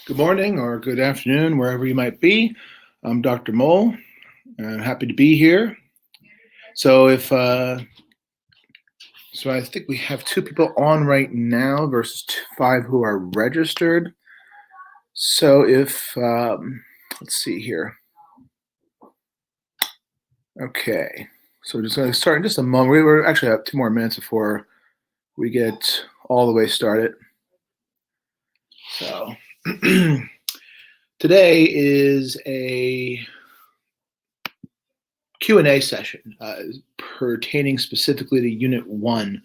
Good morning or good afternoon, wherever you might be. I'm Dr. Mole. Happy to be here. So I think we have 2 people on right now versus 5 who are registered. So let's see here. Okay, so we're just going to start in just a moment. We actually have 2 more minutes before we get all the way started. So today is a Q&A session pertaining specifically to Unit 1,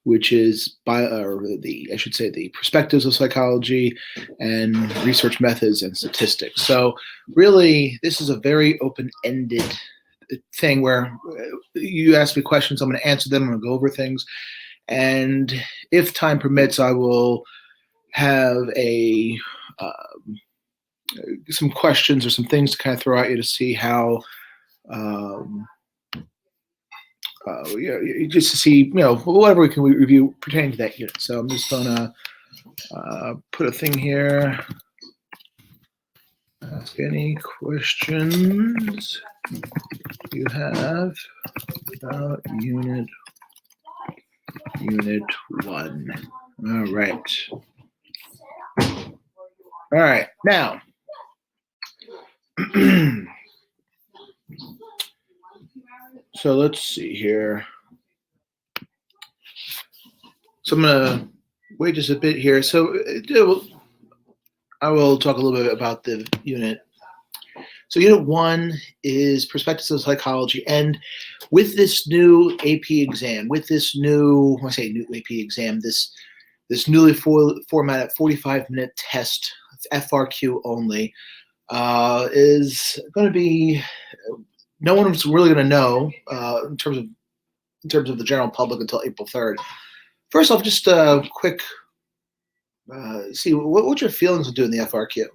which is the perspectives of psychology and research methods and statistics. So really, this is a very open-ended thing where you ask me questions, I'm going to answer them, I'm going to go over things, and if time permits, I will have some questions or some things to kind of throw at you to see how just to see, whatever we can review pertaining to that unit. So I'm just going to put a thing here. Ask any questions you have about Unit 1. All right. Now, so let's see here. So I'm going to wait just a bit here. So I will talk a little bit about the unit. So Unit 1 is Perspectives of Psychology. And with this new AP exam, this newly formatted 45-minute test, it's FRQ only, is going to be, no one's really going to know in terms of the general public until April 3rd. First off, just a quick, see, what's your feelings of doing the FRQ?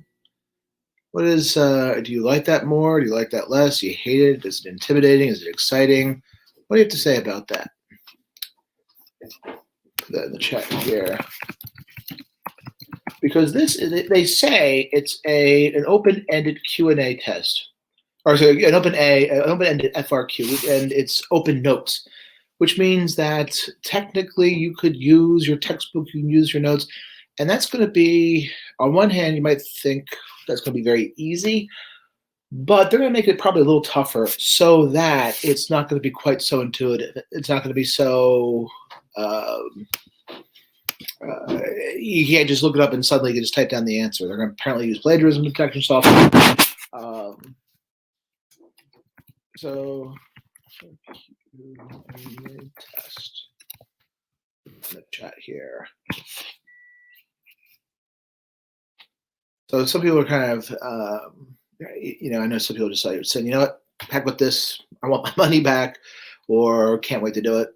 What is, do you like that more? Do you like that less? Do you hate it? Is it intimidating? Is it exciting? What do you have to say about that? Put that in the chat here. Because they say it's an open-ended Q&A test, or sorry, an open-ended FRQ, and it's open notes, which means that technically you could use your textbook, you can use your notes, and that's going to be, on one hand, you might think that's going to be very easy, but they're going to make it probably a little tougher so that it's not going to be quite so intuitive. It's not going to be so, you can't just look it up and suddenly you can just type down the answer. They're going to apparently use plagiarism detection software. So, test in the chat here. So some people are kind of, I know some people just like saying, you know what, heck with this, I want my money back, or can't wait to do it.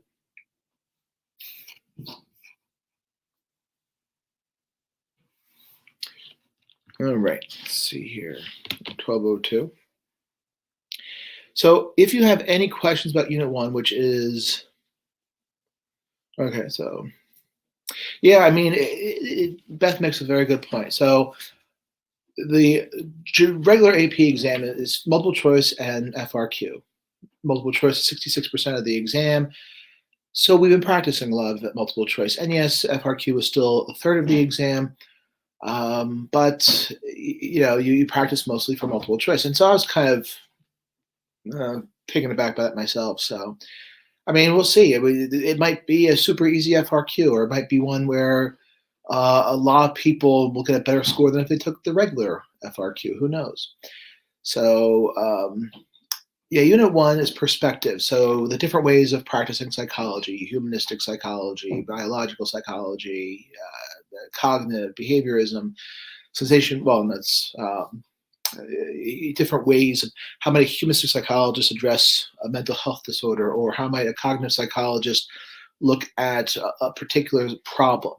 All right, let's see here, 1202. So if you have any questions about Unit 1, which is, okay, so, yeah, I mean, Beth makes a very good point. So the regular AP exam is multiple choice and FRQ. Multiple choice is 66% of the exam. So we've been practicing a lot of multiple choice. And yes, FRQ is still a third of the exam, but you practice mostly for multiple choice. And so I was kind of taken aback by that myself. So, I mean, we'll see. It might be a super easy FRQ, or it might be one where a lot of people will get a better score than if they took the regular FRQ. Who knows? So, yeah, Unit 1 is perspective. So the different ways of practicing psychology: humanistic psychology, biological psychology, cognitive behaviorism, sensation wellness, different ways of how might a humanistic psychologist address a mental health disorder, or how might a cognitive psychologist look at a particular problem.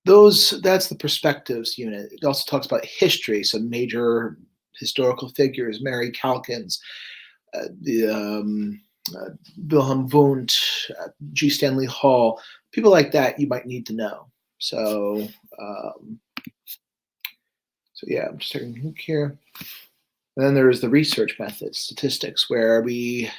That's the perspectives unit. It also talks about history, some major historical figures: Mary Calkins, Wilhelm Wundt, G. Stanley Hall, people like that you might need to know. So So yeah, I'm just taking a look here. And then there's the research methods, statistics, where we,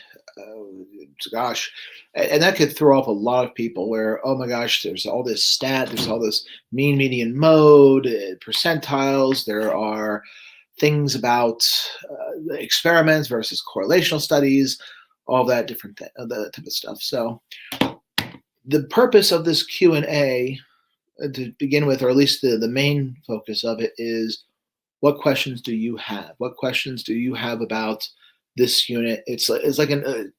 gosh, and that could throw off a lot of people where, oh my gosh, there's all this stat, there's all this mean, median, mode, percentiles. There are things about experiments versus correlational studies, all that different that type of stuff. So the purpose of this Q&A to begin with, or at least the main focus of it, is what questions do you have? What questions do you have about this unit? It's like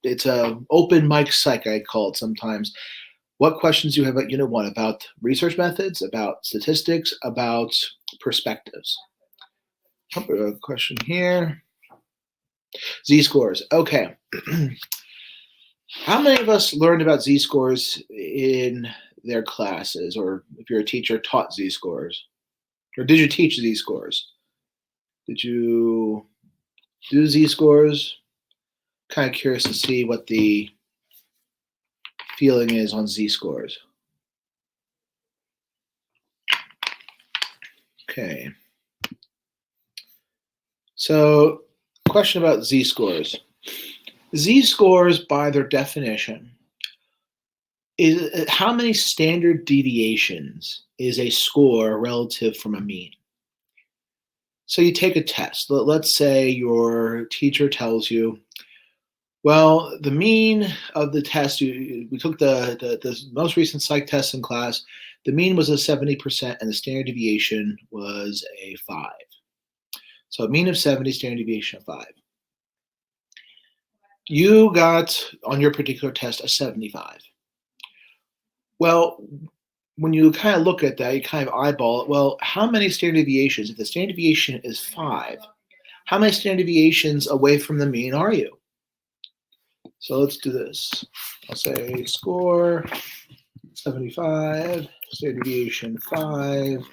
it's a open mic psych, I call it sometimes. What questions do you have about Unit 1? About research methods, about statistics, about perspectives? A question here. Z-scores. Okay. How many of us learned about Z-scores in their classes, or if you're a teacher, taught Z-scores? Or did you teach Z-scores? Did you do Z-scores? Kind of curious to see what the feeling is on Z-scores. Okay. So, question about Z-scores. Z-scores, by their definition, is how many standard deviations is a score relative from a mean? So you take a test. Let's say your teacher tells you, well, the mean of the test, we took the most recent psych test in class, the mean was a 70% and the standard deviation was a 5. So a mean of 70, standard deviation of 5. You got, on your particular test, a 75. Well, when you kind of look at that, you kind of eyeball it. Well, how many standard deviations? If the standard deviation is 5, how many standard deviations away from the mean are you? So let's do this. I'll say score 75, standard deviation 5,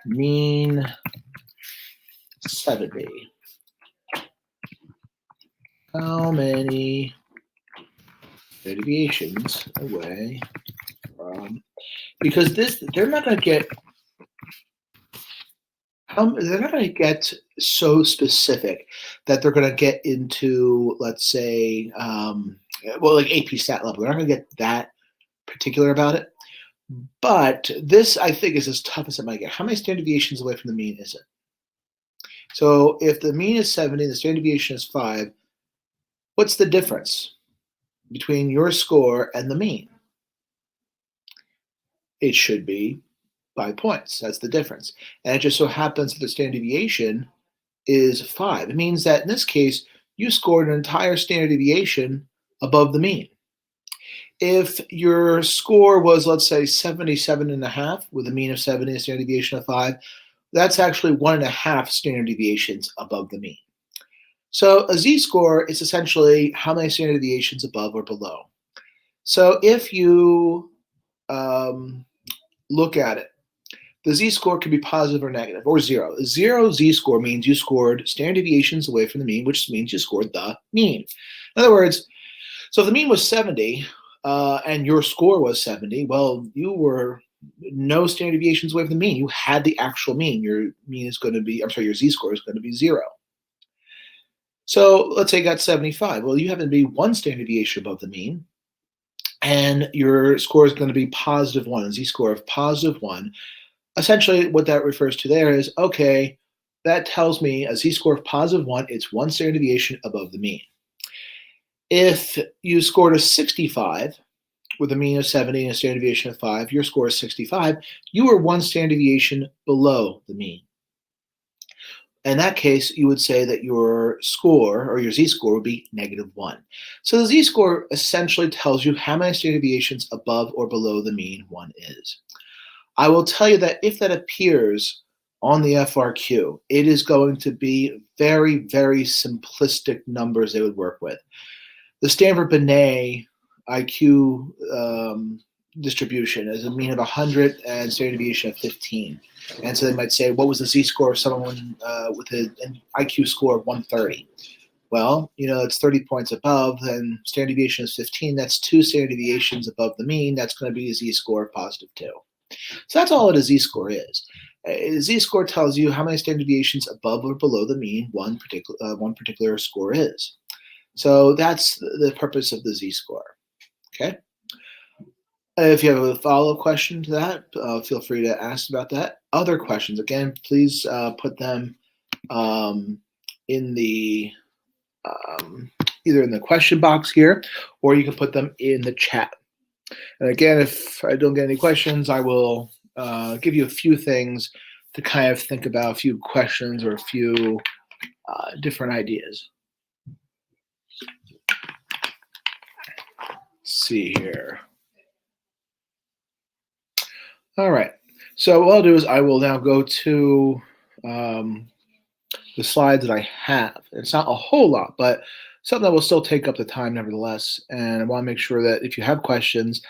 mean 70. How many deviations away from? Because they're not going to get. They're not going to get so specific that they're going to get into, let's say, like AP stat level. They're not going to get that particular about it. But this, I think, is as tough as it might get. How many standard deviations away from the mean is it? So if the mean is 70, the standard deviation is 5, what's the difference between your score and the mean? It should be 5 points. That's the difference. And it just so happens that the standard deviation is 5. It means that in this case, you scored an entire standard deviation above the mean. If your score was, let's say, 77.5 with a mean of 70 and a standard deviation of 5, that's actually 1.5 standard deviations above the mean. So a z-score is essentially how many standard deviations above or below. So if you look at it, the z-score can be positive or negative, or 0. A 0 z-score means you scored standard deviations away from the mean, which means you scored the mean. In other words, so if the mean was 70 and your score was 70, well, you were no standard deviations away from the mean. You had the actual mean. Your mean is going to be, your z-score is going to be 0. So let's say you got 75. Well, you happen to be 1 standard deviation above the mean, and your score is going to be positive 1, a z-score of positive 1. Essentially, what that refers to there is, okay, that tells me a z-score of positive 1, it's 1 standard deviation above the mean. If you scored a 65 with a mean of 70 and a standard deviation of 5, your score is 65, you were 1 standard deviation below the mean. In that case, you would say that your score, or your z-score, would be -1. So the z-score essentially tells you how many standard deviations above or below the mean one is. I will tell you that if that appears on the FRQ, it is going to be very, very simplistic numbers they would work with. The Stanford-Binet IQ distribution is a mean of 100 and standard deviation of 15. And so they might say, what was the z-score of someone with an IQ score of 130? Well, it's 30 points above, and standard deviation is 15. That's 2 standard deviations above the mean. That's going to be a z-score of +2. So that's all that a z-score is. A z-score tells you how many standard deviations above or below the mean one particular score is. So that's the purpose of the z-score. Okay. If you have a follow-up question to that, feel free to ask about that. Other questions, again, please put them in the either in the question box here, or you can put them in the chat. And again, if I don't get any questions, I will give you a few things to kind of think about, a few questions or a few different ideas. Let's see here. All right. So what I'll do is I will now go to the slides that I have. It's not a whole lot, but something that will still take up the time nevertheless. And I want to make sure that if you have questions,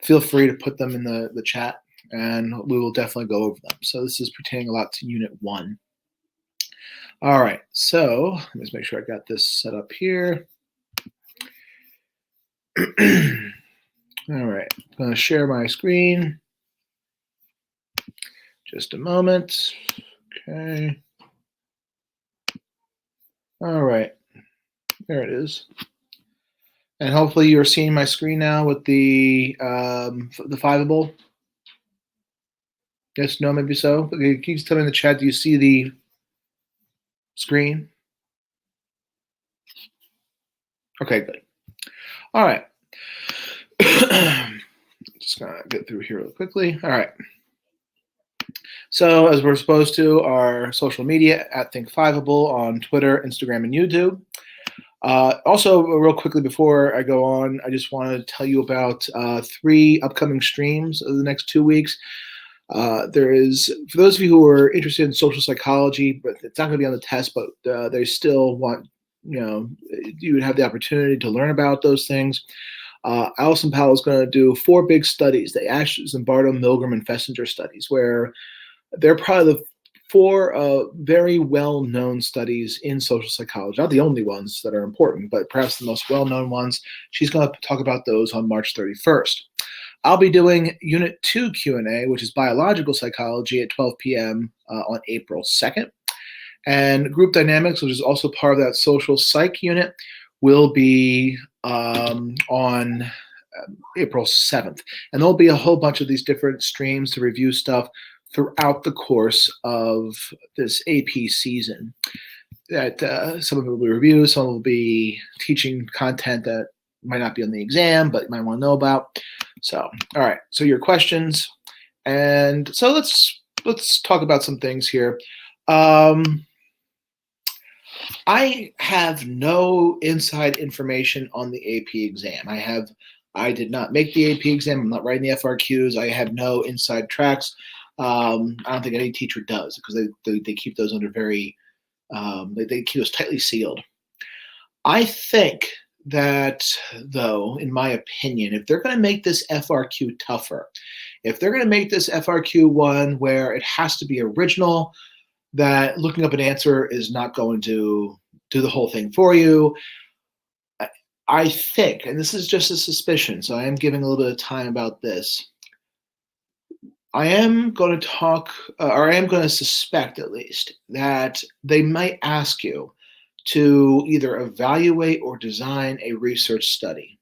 feel free to put them in the chat, and we will definitely go over them. So this is pertaining a lot to Unit 1. All right, so let me just make sure I got this set up here. All right, I'm going to share my screen. Just a moment. Okay. All right, there it is. And hopefully you're seeing my screen now with the fiveable. Yes, no, maybe so. Okay, can you tell me in the chat, do you see the screen? Okay, good. All right. Just gonna get through here real quickly. All right. So as we're supposed to, our social media at ThinkFiveable on Twitter, Instagram, and YouTube. Also, real quickly before I go on, I just want to tell you about 3 upcoming streams over the next 2 weeks. There is, for those of you who are interested in social psychology, but it's not going to be on the test, but they still want, you would have the opportunity to learn about those things. Alison Powell is going to do 4 big studies, the Ash, Zimbardo, Milgram, and Fessinger studies, where they're probably the 4 very well-known studies in social psychology. Not the only ones that are important, but perhaps the most well-known ones. She's going to talk about those on March 31st. I'll be doing Unit 2 Q&A, which is biological psychology, at 12 p.m. On April 2nd. And group dynamics, which is also part of that social psych unit, will be on April 7th. And there'll be a whole bunch of these different streams to review stuff throughout the course of this AP season. That some of it will be reviews, some will be teaching content that might not be on the exam, but you might want to know about. So, all right. So your questions, and so let's talk about some things here. I have no inside information on the AP exam. I did not make the AP exam. I'm not writing the FRQs. I have no inside tracks. I don't think any teacher does, because they keep those under very they keep those tightly sealed. I think that, though, in my opinion, if they're going to make this FRQ tougher, if they're going to make this FRQ one where it has to be original, that looking up an answer is not going to do the whole thing for you, I think, and this is just a suspicion, so I am giving a little bit of time about this, I am going to talk, or I am going to suspect at least, that they might ask you to either evaluate or design a research study.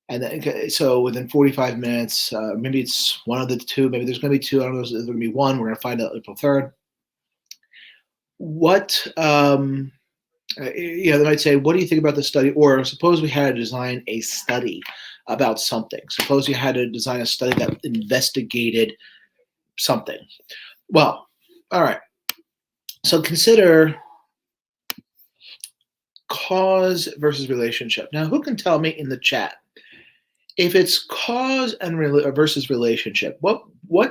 And then, so within 45 minutes, maybe it's one of the 2, maybe there's going to be 2, I don't know if there's going to be 1, we're going to find out April 3rd. What, they might say, what do you think about the study? Or suppose we had to design a study about something. Suppose you had to design a study that investigated something. Well, all right. So consider cause versus relationship. Now, who can tell me in the chat if it's cause and versus relationship? What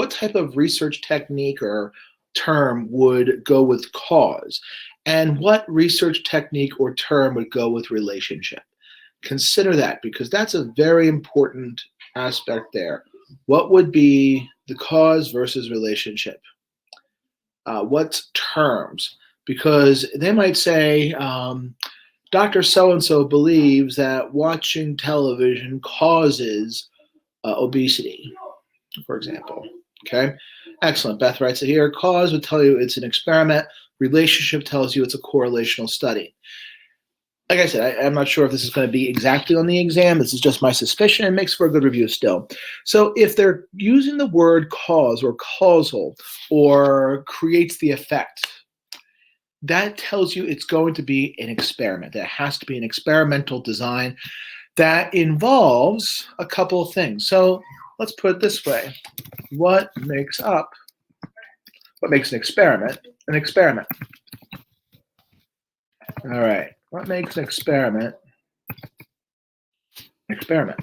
type of research technique or term would go with cause, and what research technique or term would go with relationship? Consider that, because that's a very important aspect there. What would be the cause versus relationship? What terms? Because they might say, Dr. So-and-so believes that watching television causes obesity, for example. Okay, excellent. Beth writes it here. Cause would tell you it's an experiment. Relationship tells you it's a correlational study. Like I said, I'm not sure if this is going to be exactly on the exam. This is just my suspicion. It makes for a good review still. So if they're using the word cause or causal or creates the effect, that tells you it's going to be an experiment. It has to be an experimental design that involves a couple of things. So let's put it this way. What makes an experiment an experiment? All right. What makes an experiment an experiment?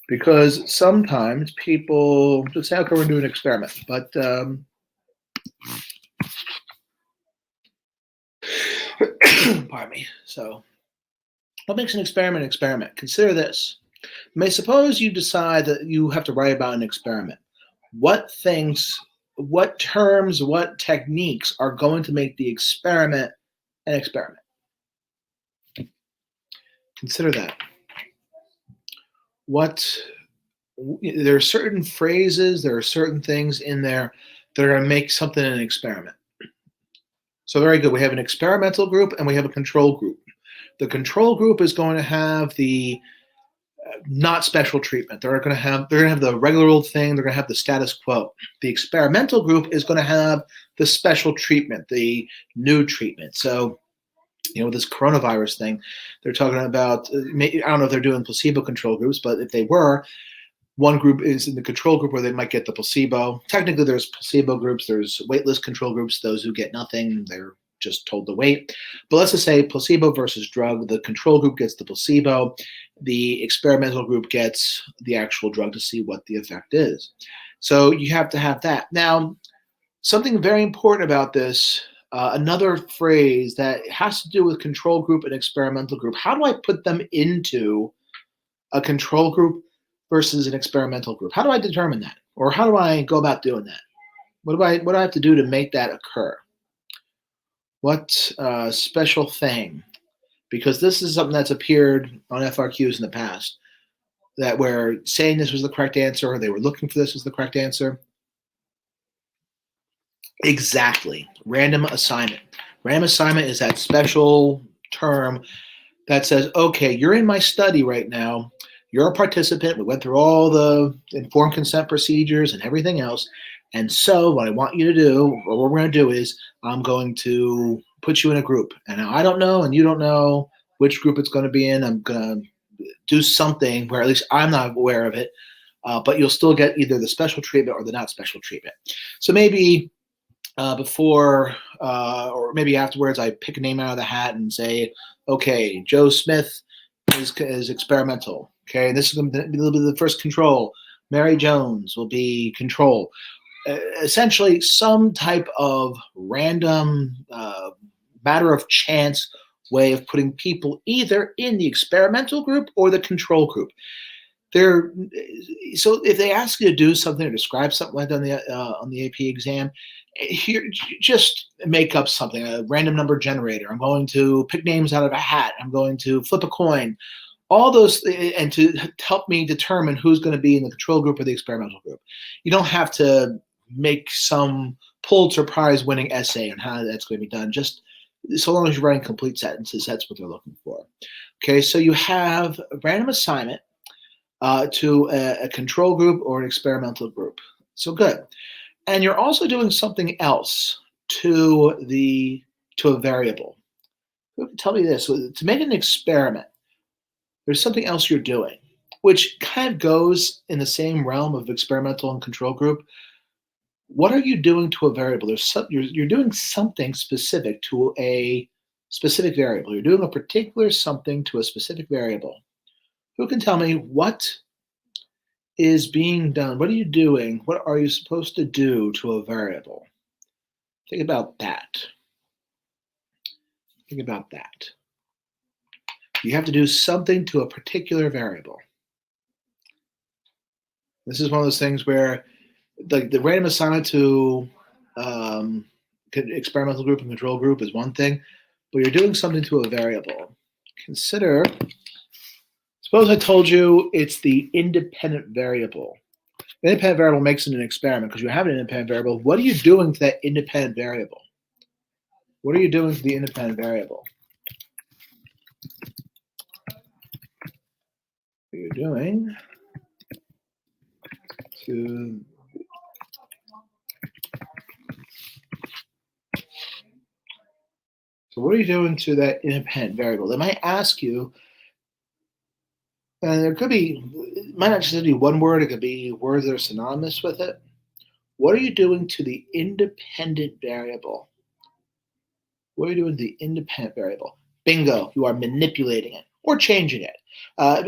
Because sometimes people just say, okay, we're going to do an experiment. But pardon me. So what makes an experiment an experiment? Consider this. Suppose you decide that you have to write about an experiment. What things, what terms, what techniques are going to make the experiment an experiment? Consider that. There are certain phrases, there are certain things in there that are going to make something an experiment. So very good. We have an experimental group and we have a control group. The control group is going to have the not special treatment. They're going to have the regular old thing. They're going to have the status quo. The experimental group is going to have the special treatment, the new treatment. So, this coronavirus thing, they're talking about, I don't know if they're doing placebo control groups, but if they were, one group is in the control group where they might get the placebo. Technically, there's placebo groups, there's waitlist control groups, those who get nothing, they're just told to wait. But let's just say placebo versus drug, the control group gets the placebo, the experimental group gets the actual drug to see what the effect is. So you have to have that. Now, something very important about this, another phrase that has to do with control group and experimental group. How do I put them into a control group versus an experimental group? How do I determine that? Or how do I go about doing that? What do I have to do to make that occur? What special thing? Because this is something that's appeared on FRQs in the past, that where saying this was the correct answer, or they were looking for this as the correct answer. Exactly. Random assignment. Random assignment is that special term that says, okay, you're in my study right now. You're a participant. We went through all the informed consent procedures and everything else. And so what I want you to do, or what we're going to do is I'm going to put you in a group. And now I don't know and you don't know which group it's going to be in. I'm going to do something where at least I'm not aware of it, but you'll still get either the special treatment or the not special treatment. So maybe before or maybe afterwards, I pick a name out of the hat and say, okay, Joe Smith is experimental. Okay, this is going to be the first control. Mary Jones will be control. Essentially, some type of random matter of chance way of putting people either in the experimental group or the control group. So if they ask you to do something or describe something like that on the AP exam, here just make up something, a random number generator. I'm going to pick names out of a hat. I'm going to flip a coin. All those, and to help me determine who's going to be in the control group or the experimental group. You don't have to make some Pulitzer Prize winning essay on how that's going to be done. Just so long as you're writing complete sentences, that's what they're looking for. Okay, so you have a random assignment to a control group or an experimental group. So good. And you're also doing something else to a variable. Who can tell me this? To make an experiment, there's something else you're doing, which kind of goes in the same realm of experimental and control group. What are you doing to a variable? You're doing something specific to a specific variable. You're doing a particular something to a specific variable. Who can tell me what is being done? What are you doing? What are you supposed to do to a variable? Think about that. Think about that. You have to do something to a particular variable. This is one of those things where the random assignment to experimental group and control group is one thing, but you're doing something to a variable. Suppose I told you it's the independent variable. An independent variable makes it an experiment because you have an independent variable. What are you doing to that independent variable? What are you doing to the independent variable? What are you doing to So what are you doing to that independent variable? They might ask you, and there could be, it might not just be one word, it could be words that are synonymous with it. What are you doing to the independent variable? What are you doing to the independent variable? Bingo, you are manipulating it or changing it.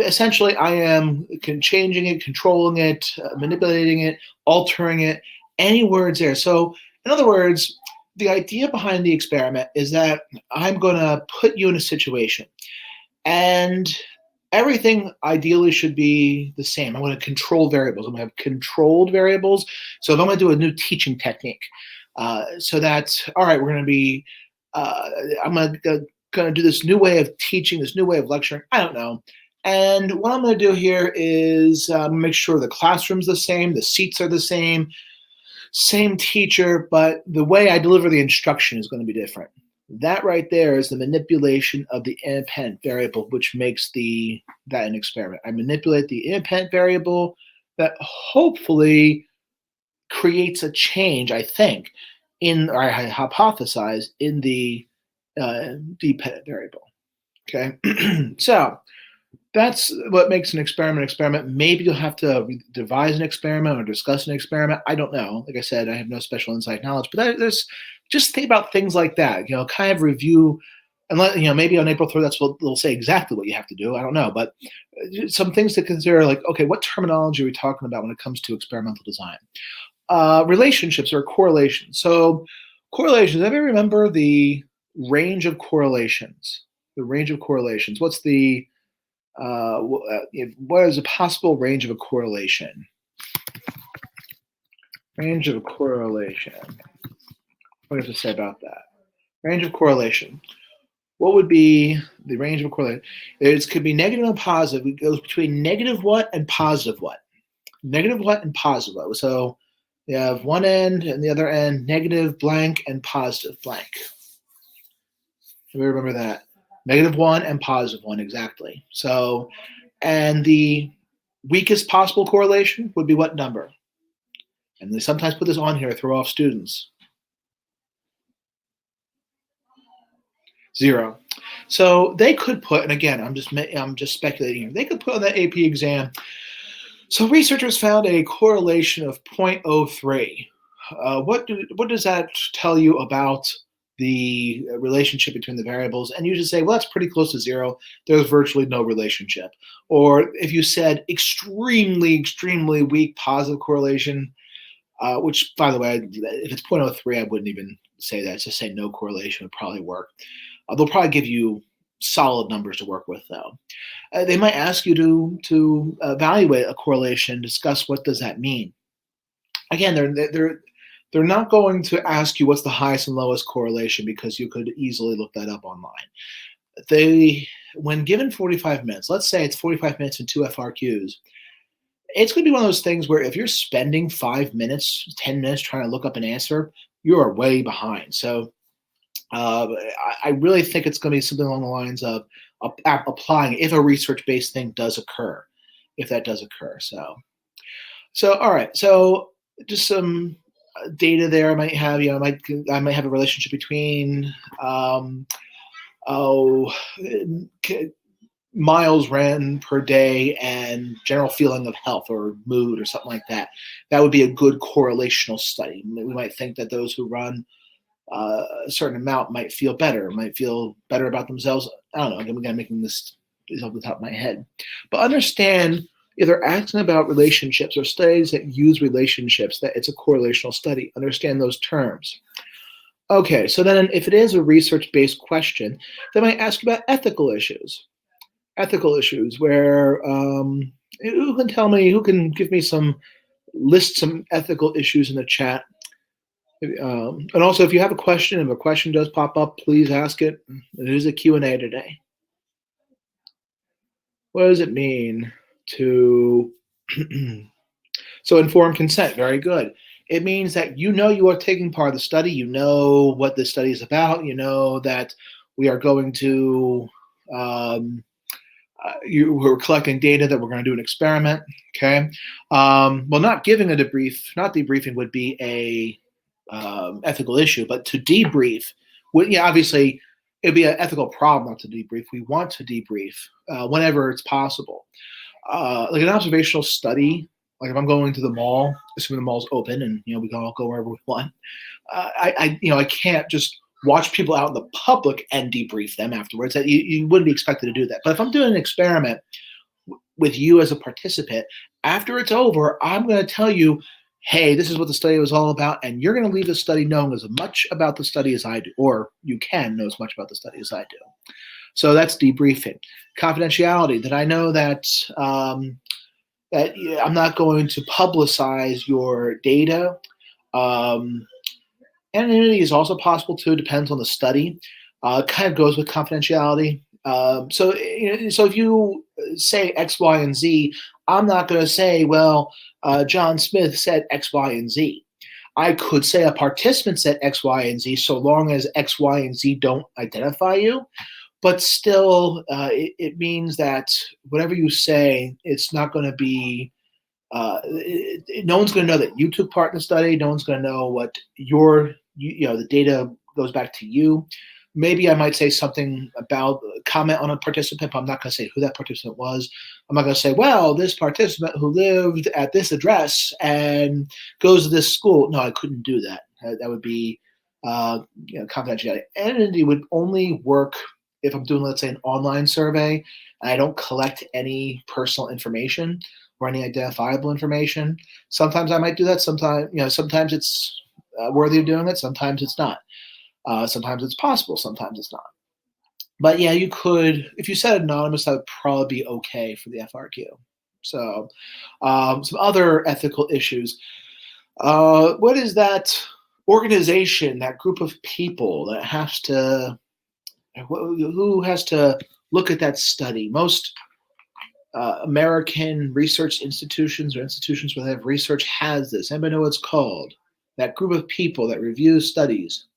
Essentially, I am changing it, controlling it, manipulating it, altering it, any words there. So, in other words, the idea behind the experiment is that I'm going to put you in a situation, and everything ideally should be the same. I'm going to control variables. I'm going to have controlled variables. So if I'm going to do a new teaching technique, so that's all right. We're going to be. I'm going to do this new way of teaching, this new way of lecturing. I don't know. And what I'm going to do here is make sure the classroom's the same, the seats are the same teacher, but the way I deliver the instruction is going to be different. That right there is the manipulation of the independent variable, which makes that an experiment. I manipulate the independent variable that hopefully creates a change, I think, or I hypothesize in the dependent variable. Okay, so that's what makes an experiment. Maybe you'll have to devise an experiment or discuss an experiment. I don't know. Like I said, I have no special inside knowledge, but there's just think about things like that. Kind of review, and maybe on April 3rd, that's what they'll say exactly what you have to do. I don't know, but some things to consider, like, okay, what terminology are we talking about when it comes to experimental design? Relationships or correlations. So correlations. Everybody remember the range of correlations? The range of correlations. What's the what is a possible range of a correlation? Range of correlation. What do you have to say about that? Range of correlation. What would be the range of a correlation? It could be negative and positive. It goes between negative what and positive what? Negative what and positive what? So you have one end and the other end, negative blank and positive blank. We remember that. -1 and +1, exactly. So, and the weakest possible correlation would be what number? And they sometimes put this on here to throw off students. 0. So they could put, and again, I'm just speculating here. They could put on the AP exam. So researchers found a correlation of 0.03. What does that tell you about the relationship between the variables? And you should say, well, that's pretty close to 0. There's virtually no relationship. Or if you said extremely, extremely weak positive correlation, which, by the way, if it's 0.03, I wouldn't even say that. Just say no correlation would probably work. They'll probably give you solid numbers to work with, though. They might ask you to evaluate a correlation, discuss what does that mean. Again, they're not going to ask you what's the highest and lowest correlation, because you could easily look that up online. When given 45 minutes, let's say it's 45 minutes and 2 FRQs, it's going to be one of those things where if you're spending 5 minutes, 10 minutes trying to look up an answer, you are way behind. So I really think it's going to be something along the lines of applying if a research-based thing does occur, if that does occur. So all right. So just some data there. I might have, I might have a relationship between miles ran per day and general feeling of health or mood or something like that. That would be a good correlational study. We might think that those who run a certain amount might feel better about themselves. I don't know. Again, I'm making this off the top of my head. But understand, if they're asking about relationships or studies that use relationships, that it's a correlational study. Understand those terms. Okay, so then if it is a research-based question, they might ask about ethical issues. Ethical issues where who can give me some ethical issues in the chat. And also, if you have a question, if a question does pop up, please ask it. It is a Q&A today. What does it mean to So informed consent, very good. It means that you know you are taking part of the study, you know what the study is about, you know that we are going to, we're collecting data that we're going to do an experiment, okay? Well, not giving a debrief, not debriefing would be a ethical issue, but to debrief, yeah, obviously it'd be an ethical problem not to debrief. We want to debrief whenever it's possible. Like an observational study, like if I'm going to the mall, assuming the mall's open and we can all go wherever we want, I can't just watch people out in the public and debrief them afterwards. That you wouldn't be expected to do that. But if I'm doing an experiment with you as a participant, after it's over, I'm going to tell you, hey, this is what the study was all about, and you're going to leave the study knowing as much about the study as I do, or you can know as much about the study as I do. So that's debriefing. Confidentiality, that I know that that I'm not going to publicize your data. Anonymity is also possible too, depends on the study. Kind of goes with confidentiality. So if you say X, Y, and Z, I'm not going to say, well, John Smith said X, Y, and Z. I could say a participant said X, Y, and Z, so long as X, Y, and Z don't identify you. But still, it means that whatever you say, it's not going to be, no one's going to know that you took part in the study. No one's going to know what the data goes back to you. Maybe I might say something about comment on a participant, but I'm not going to say who that participant was. I'm not going to say, well, this participant who lived at this address and goes to this school. No, I couldn't do that. That would be confidentiality. Anonymity would only work if I'm doing, let's say, an online survey and I don't collect any personal information or any identifiable information. Sometimes I might do that. Sometimes it's worthy of doing it. Sometimes it's not. Sometimes it's possible. Sometimes it's not. But yeah, you could, if you said anonymous, that would probably be okay for the FRQ. So some other ethical issues. What is that organization, that group of people that has to, who has to look at that study? Most American research institutions or institutions where they have research has this. Anybody know what it's called? That group of people that reviews studies.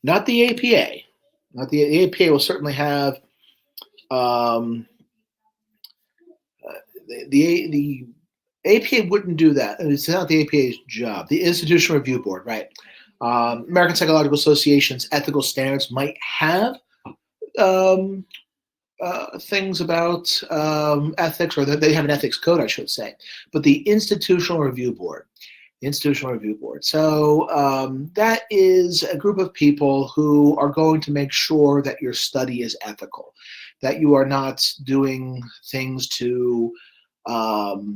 Not the APA. Not the APA will certainly have the APA wouldn't do that. It's not the APA's job. The Institutional Review Board, right? American Psychological Association's ethical standards might have things about ethics, or they have an ethics code, I should say. But the Institutional Review Board. So that is a group of people who are going to make sure that your study is ethical, that you are not doing things to, that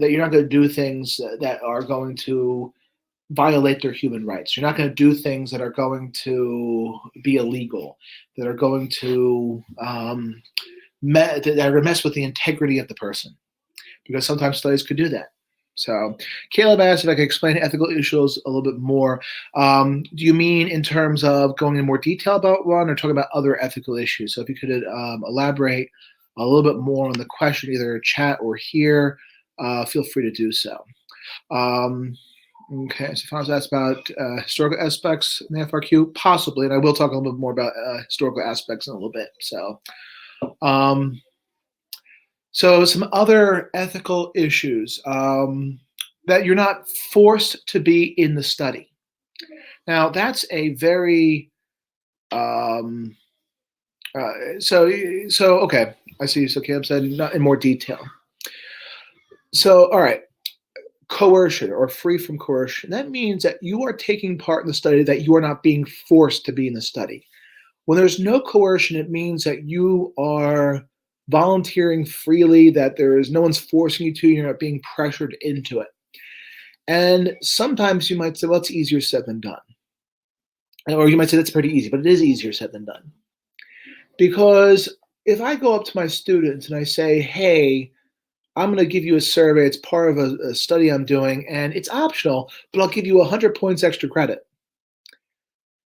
you're not going to do things that are going to violate their human rights. You're not going to do things that are going to be illegal, that are going to mess with the integrity of the person, because sometimes studies could do that. So Caleb asked if I could explain ethical issues a little bit more. Do you mean in terms of going in more detail about one, or talking about other ethical issues? So if you could elaborate a little bit more on the question, either chat or here, feel free to do so. Okay, so if I was asked about historical aspects in the FRQ, possibly, and I will talk a little bit more about historical aspects in a little bit. So some other ethical issues, that you're not forced to be in the study. Now, that's a very, okay, I see. So Caleb said not in more detail. So, all right, coercion or free from coercion. That means that you are taking part in the study, that you are not being forced to be in the study. When there's no coercion, it means that you are volunteering freely, that there is no one's forcing you to, you're not being pressured into it. And sometimes you might say, well, it's easier said than done. Or you might say that's pretty easy, but it is easier said than done. Because if I go up to my students and I say, hey, I'm going to give you a survey, it's part of a study I'm doing, and it's optional, but I'll give you 100 points extra credit.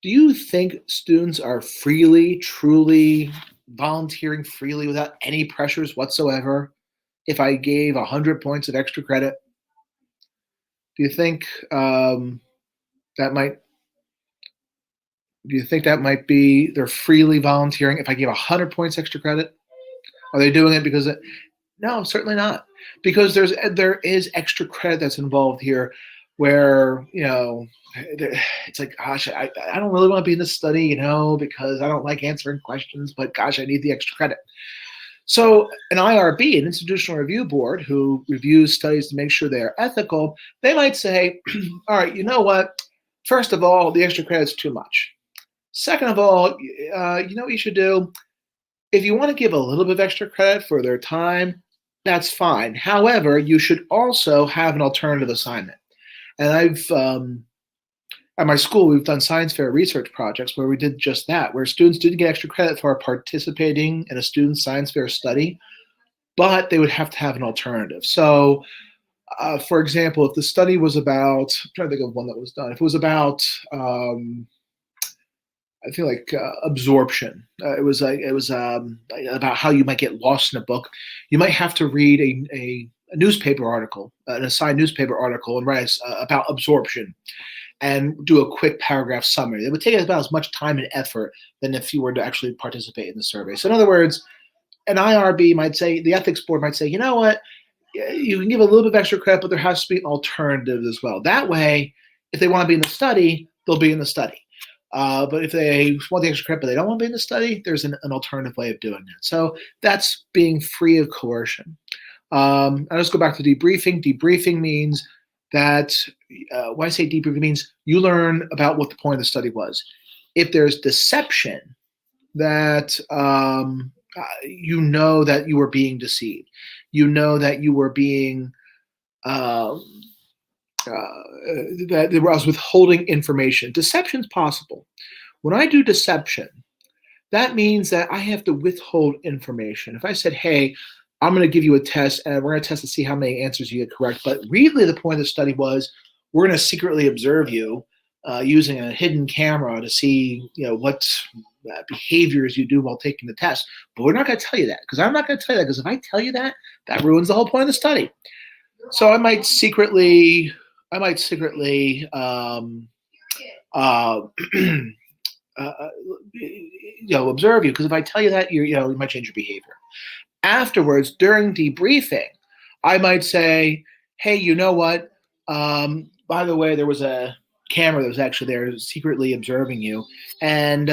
Do you think students are freely, truly volunteering freely without any pressures whatsoever if I gave 100 points of extra credit? Do you think that might do you think that might be they're freely volunteering if I give 100 points extra credit? Are they doing it because no, certainly not. Because there is extra credit that's involved here where, it's like, gosh, I don't really want to be in this study, because I don't like answering questions, but gosh, I need the extra credit. So an IRB, an institutional review board, who reviews studies to make sure they are ethical, they might say, all right, you know what? First of all, the extra credit's too much. Second of all, you know what you should do? If you want to give a little bit of extra credit for their time, that's fine. However, you should also have an alternative assignment. And at my school, we've done science fair research projects where we did just that, where students didn't get extra credit for participating in a student science fair study, but they would have to have an alternative. So, for example, if the study was about, I'm trying to think of one that was done, if it was about, I feel like absorption. It was about how you might get lost in a book. You might have to read a newspaper article, an assigned newspaper article, and write about absorption, and do a quick paragraph summary. It would take about as much time and effort than if you were to actually participate in the survey. So in other words, an IRB might say, the ethics board might say, you know what, you can give a little bit of extra credit, but there has to be an alternative as well. That way, if they want to be in the study, they'll be in the study. But if they want the extra credit but they don't want to be in the study, there's an alternative way of doing that. So that's being free of coercion. I'll just go back to debriefing. Debriefing means that, when I say debriefing, it means you learn about what the point of the study was. If there's deception, that you know that you were being deceived. You know that you were being that I was withholding information. Deception's possible. When I do deception, that means that I have to withhold information. If I said, hey, I'm going to give you a test and we're going to test to see how many answers you get correct, but really the point of the study was we're going to secretly observe you using a hidden camera to see what behaviors you do while taking the test. But we're not going to tell you that, because I'm not going to tell you that, because if I tell you that, that ruins the whole point of the study. So I might secretly observe you, because if I tell you that, you might change your behavior. Afterwards, during debriefing, I might say, hey, you know what? By the way, there was a camera that was actually there secretly observing you, and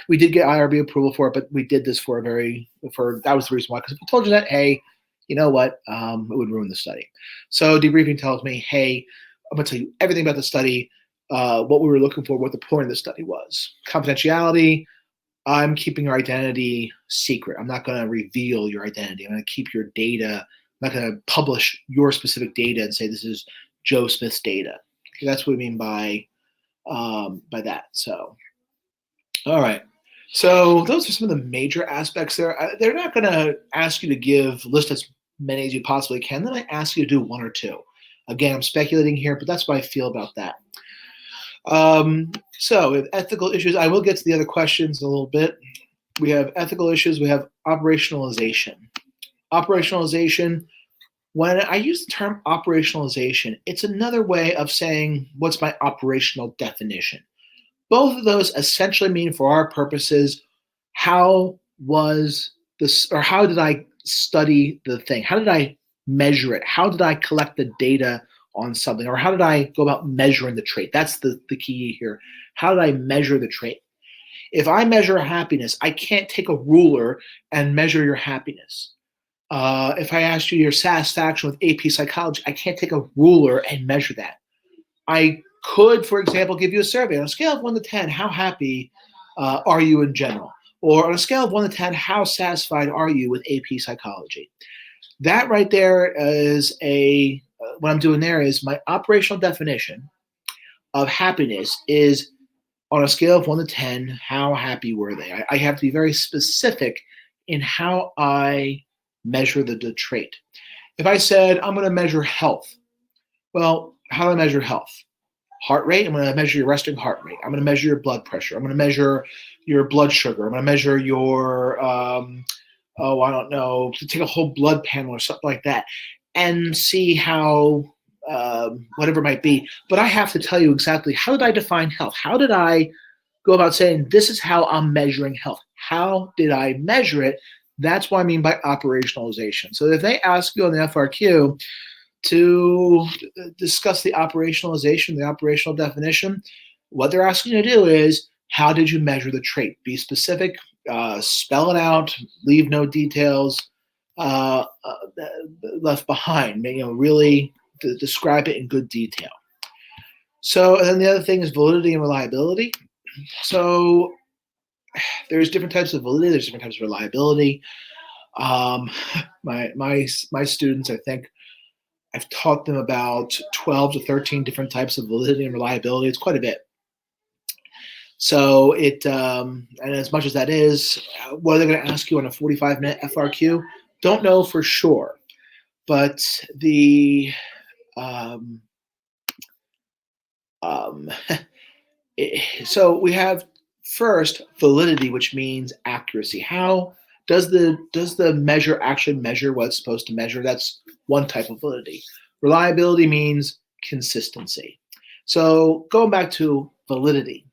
we did get IRB approval for it, but we did this that was the reason why. Because if I told you that, hey, you know what? It would ruin the study. So debriefing tells me, hey, I'm going to tell you everything about the study, what we were looking for, what the point of the study was. Confidentiality, I'm keeping your identity secret. I'm not going to reveal your identity. I'm going to keep your data. I'm not going to publish your specific data and say this is Joe Smith's data. Okay, that's what we mean by that. So, all right. So those are some of the major aspects there. They're not going to ask you to list as many as you possibly can. They might ask you to do one or two. Again, I'm speculating here, but that's what I feel about that. So with ethical issues, I will get to the other questions in a little bit. We have ethical issues. We have operationalization. Operationalization, when I use the term operationalization, it's another way of saying, what's my operational definition? Both of those essentially mean, for our purposes, how did I study the thing? How did I measure it? How did I collect the data on something? Or how did I go about measuring the trait? That's the key here. How did I measure the trait? If I measure happiness, I can't take a ruler and measure your happiness. If I asked you your satisfaction with AP Psychology, I can't take a ruler and measure that. I could, for example, give you a survey. On a scale of 1 to 10, how happy are you in general? Or on a scale of 1 to 10, how satisfied are you with AP Psychology? That right there is what I'm doing there is my operational definition of happiness is, on a scale of 1 to 10, how happy were they? I have to be very specific in how I measure the trait. If I said, I'm going to measure health, well, how do I measure health? heart rate, I'm going to measure your resting heart rate. I'm going to measure your blood pressure. I'm going to measure your blood sugar. I'm going to measure your, I don't know, to take a whole blood panel or something like that and see how, whatever it might be. But I have to tell you exactly, how did I define health? How did I go about saying, this is how I'm measuring health? How did I measure it? That's what I mean by operationalization. So if they ask you on the FRQ to discuss the operationalization, the operational definition, what they're asking you to do is, how did you measure the trait? Be specific, spell it out, leave no details left behind. Really describe it in good detail. So, and then the other thing is validity and reliability. So there's different types of validity, there's different types of reliability. My students, I think I've taught them about 12 to 13 different types of validity and reliability. It's quite a bit. So and as much as that is, what are they going to ask you on a 45-minute FRQ? Don't know for sure. But so we have first validity, which means accuracy. How does the measure actually measure what it's supposed to measure? That's one type of validity. Reliability means consistency. So going back to validity.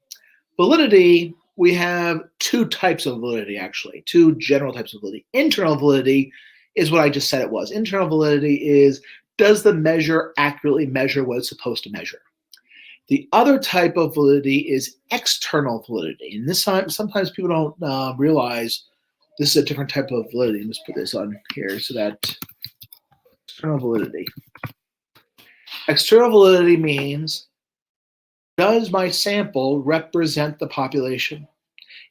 Validity, we have two types of validity, actually, two general types of validity. Internal validity is what I just said it was. Internal validity is, does the measure accurately measure what it's supposed to measure? The other type of validity is external validity. And this time, sometimes people don't realize this is a different type of validity. Let's put this on here so that external validity. External validity means, does my sample represent the population?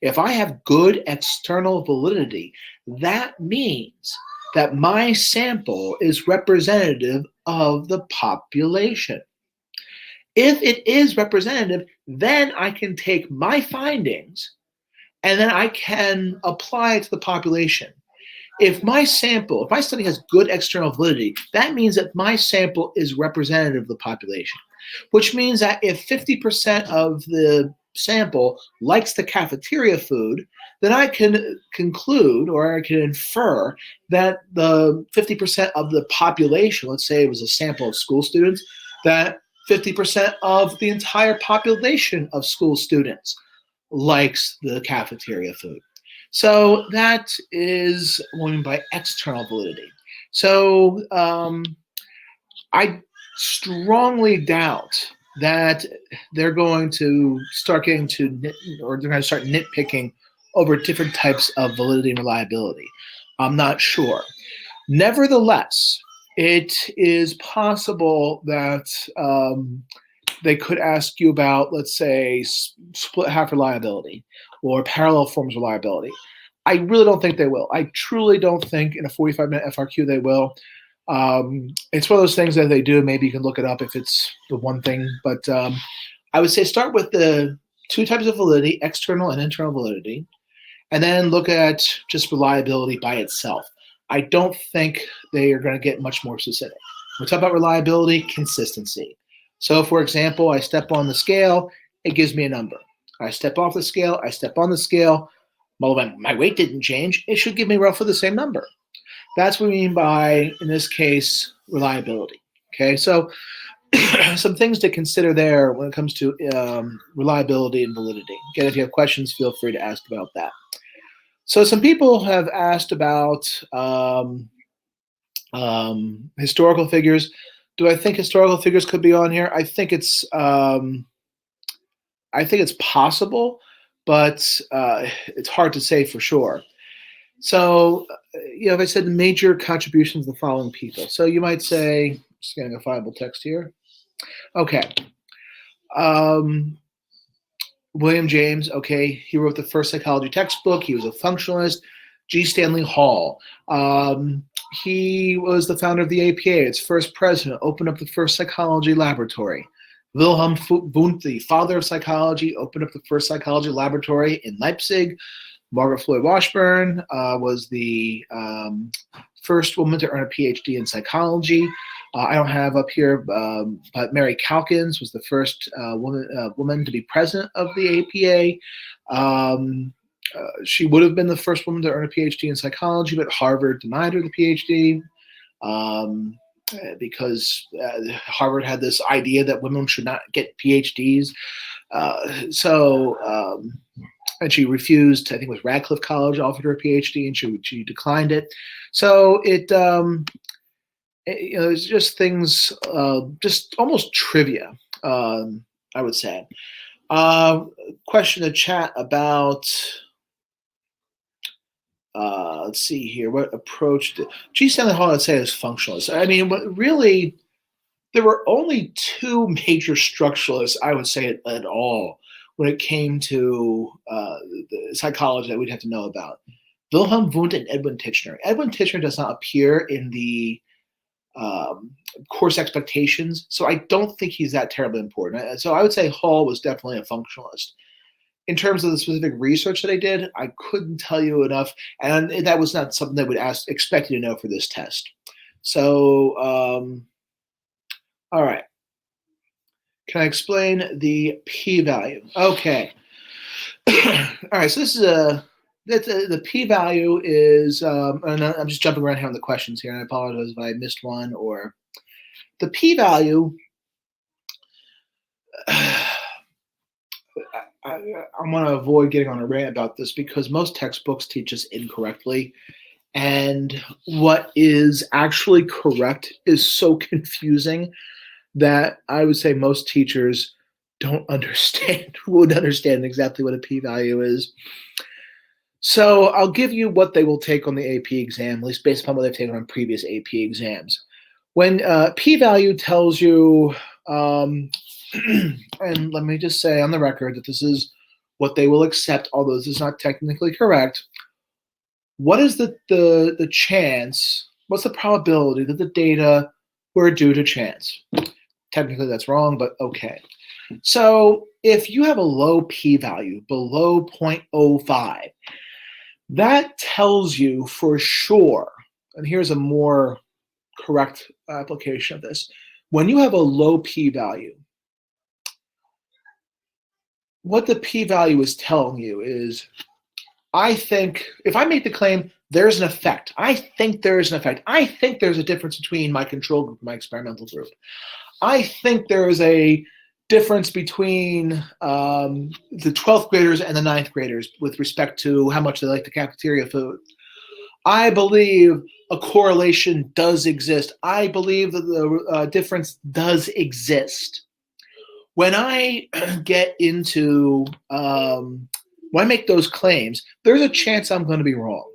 If I have good external validity, that means that my sample is representative of the population. If it is representative, then I can take my findings and then I can apply it to the population. If my study has good external validity, that means that my sample is representative of the population, which means that if 50% of the sample likes the cafeteria food, then I can conclude, or I can infer, that the 50% of the population, let's say it was a sample of school students, that 50% of the entire population of school students likes the cafeteria food. So that is what I mean by external validity. So I strongly doubt that they're going to start getting to, or they're going to start nitpicking over different types of validity and reliability. I'm not sure. Nevertheless, it is possible that they could ask you about, let's say, split half reliability or parallel forms reliability. I really don't think they will. I truly don't think in a 45-minute FRQ they will. It's one of those things that they do. Maybe you can look it up if it's the one thing. But I would say start with the two types of validity, external and internal validity, and then look at just reliability by itself. I don't think they are going to get much more specific. When we talk about reliability, consistency. So, for example, I step on the scale, it gives me a number. I step off the scale, I step on the scale. Well, my weight didn't change. It should give me roughly the same number. That's what we mean by, in this case, reliability. Okay, so some things to consider there when it comes to reliability and validity. Again, if you have questions, feel free to ask about that. So some people have asked about historical figures. Do I think historical figures could be on here? I think it's possible, but it's hard to say for sure. So, if I said major contributions of the following people. So you might say, just getting a fileable text here. Okay. William James, okay, he wrote the first psychology textbook. He was a functionalist. G. Stanley Hall. He was the founder of the APA, its first president, opened up the first psychology laboratory. Wilhelm Wundt, the father of psychology, opened up the first psychology laboratory in Leipzig. Margaret Floyd Washburn was the first woman to earn a PhD in psychology. I don't have up here, but Mary Calkins was the first woman to be president of the APA. She would have been the first woman to earn a PhD in psychology, but Harvard denied her the PhD because Harvard had this idea that women should not get PhDs. And she refused. I think it was Radcliffe College offered her a PhD, and she declined it. So it's just things, just almost trivia, I would say. Question in the chat about, let's see here, what approach G. Stanley Hall would say is functionalist. I mean, really, there were only two major structuralists, I would say, at all when it came to the psychology that we'd have to know about. Wilhelm Wundt and Edwin Titchener. Edwin Titchener does not appear in the course expectations, so I don't think he's that terribly important. So I would say Hall was definitely a functionalist. In terms of the specific research that I did, I couldn't tell you enough, and that was not something that would expect you to know for this test. So, all right. Can I explain the p-value? Okay. All right, so this is the p-value is, and I'm just jumping around here on the questions here, and I apologize if I missed one, or the p-value, I want to avoid getting on a rant about this because most textbooks teach us incorrectly, and what is actually correct is so confusing that I would say most teachers would understand exactly what a p-value is. So I'll give you what they will take on the AP exam, at least based upon what they've taken on previous AP exams. When p-value tells you, and let me just say on the record that this is what they will accept, although this is not technically correct, what is the chance, what's the probability that the data were due to chance? Technically that's wrong, but okay. So if you have a low p-value, below 0.05, that tells you for sure, and here's a more correct application of this. When you have a low p-value, what the p-value is telling you is, I think, if I make the claim, there's an effect. I think there's an effect. I think there's a difference between my control group and my experimental group. I think there is a difference between the 12th graders and the 9th graders with respect to how much they like the cafeteria food. I believe a correlation does exist. I believe that the difference does exist. When I get into, when I make those claims, there's a chance I'm going to be wrong.